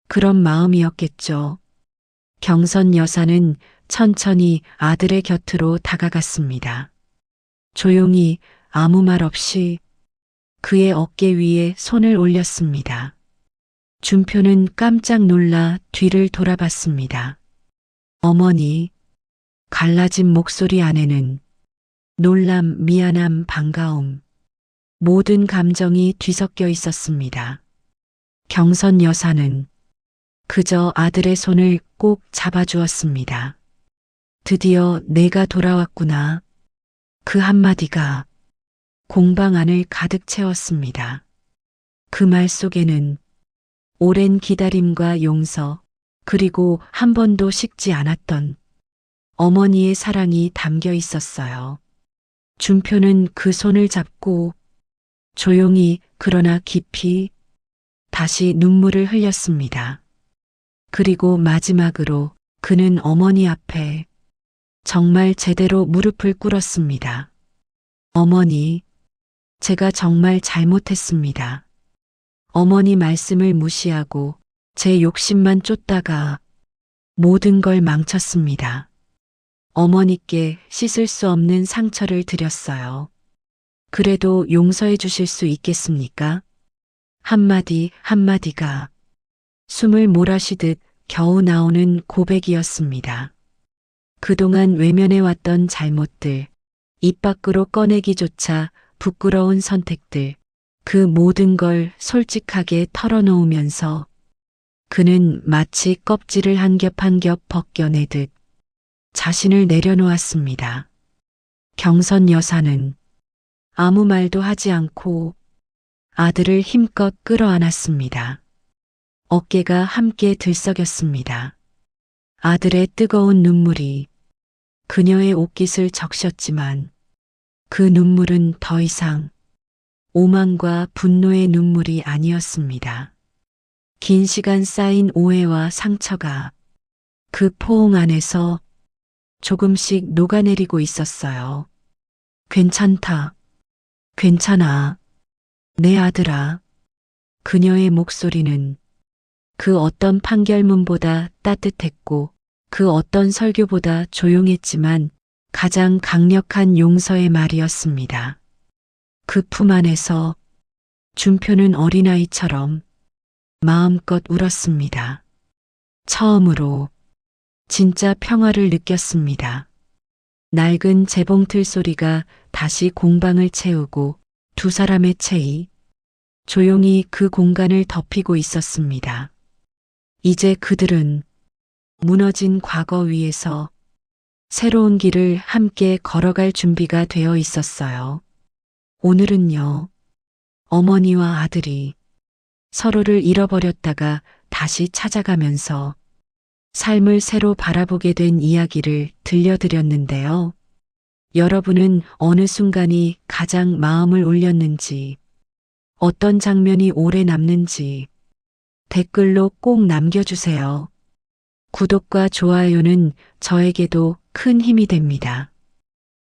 그런 마음이었겠죠. 경선 여사는 천천히 아들의 곁으로 다가갔습니다. 조용히 아무 말 없이 그의 어깨 위에 손을 올렸습니다. 준표는 깜짝 놀라 뒤를 돌아봤습니다. 어머니, 갈라진 목소리 안에는 놀람, 미안함, 반가움, 모든 감정이 뒤섞여 있었습니다. 경선 여사는 그저 아들의 손을 꼭 잡아주었습니다. 드디어 내가 돌아왔구나. 그 한마디가 공방 안을 가득 채웠습니다. 그 말 속에는 오랜 기다림과 용서, 그리고 한 번도 식지 않았던 어머니의 사랑이 담겨 있었어요. 준표는 그 손을 잡고 조용히 그러나 깊이 다시 눈물을 흘렸습니다. 그리고 마지막으로 그는 어머니 앞에 정말 제대로 무릎을 꿇었습니다. 어머니, 제가 정말 잘못했습니다. 어머니 말씀을 무시하고 제 욕심만 쫓다가 모든 걸 망쳤습니다. 어머니께 씻을 수 없는 상처를 드렸어요. 그래도 용서해 주실 수 있겠습니까? 한마디 한마디가 숨을 몰아쉬듯 겨우 나오는 고백이었습니다. 그동안 외면해왔던 잘못들, 입 밖으로 꺼내기조차 부끄러운 선택들, 그 모든 걸 솔직하게 털어놓으면서 그는 마치 껍질을 한 겹 한 겹 벗겨내듯 자신을 내려놓았습니다. 경선 여사는 아무 말도 하지 않고 아들을 힘껏 끌어안았습니다. 어깨가 함께 들썩였습니다. 아들의 뜨거운 눈물이 그녀의 옷깃을 적셨지만 그 눈물은 더 이상 오만과 분노의 눈물이 아니었습니다. 긴 시간 쌓인 오해와 상처가 그 포옹 안에서 조금씩 녹아내리고 있었어요. 괜찮다. 괜찮아. 내 아들아. 그녀의 목소리는 그 어떤 판결문보다 따뜻했고 그 어떤 설교보다 조용했지만 가장 강력한 용서의 말이었습니다. 그 품 안에서 준표는 어린아이처럼 마음껏 울었습니다. 처음으로 진짜 평화를 느꼈습니다. 낡은 재봉틀 소리가 다시 공방을 채우고 두 사람의 체이 조용히 그 공간을 덮이고 있었습니다. 이제 그들은 무너진 과거 위에서 새로운 길을 함께 걸어갈 준비가 되어 있었어요. 오늘은요, 어머니와 아들이 서로를 잃어버렸다가 다시 찾아가면서 삶을 새로 바라보게 된 이야기를 들려드렸는데요. 여러분은 어느 순간이 가장 마음을 울렸는지, 어떤 장면이 오래 남는지 댓글로 꼭 남겨주세요. 구독과 좋아요는 저에게도 큰 힘이 됩니다.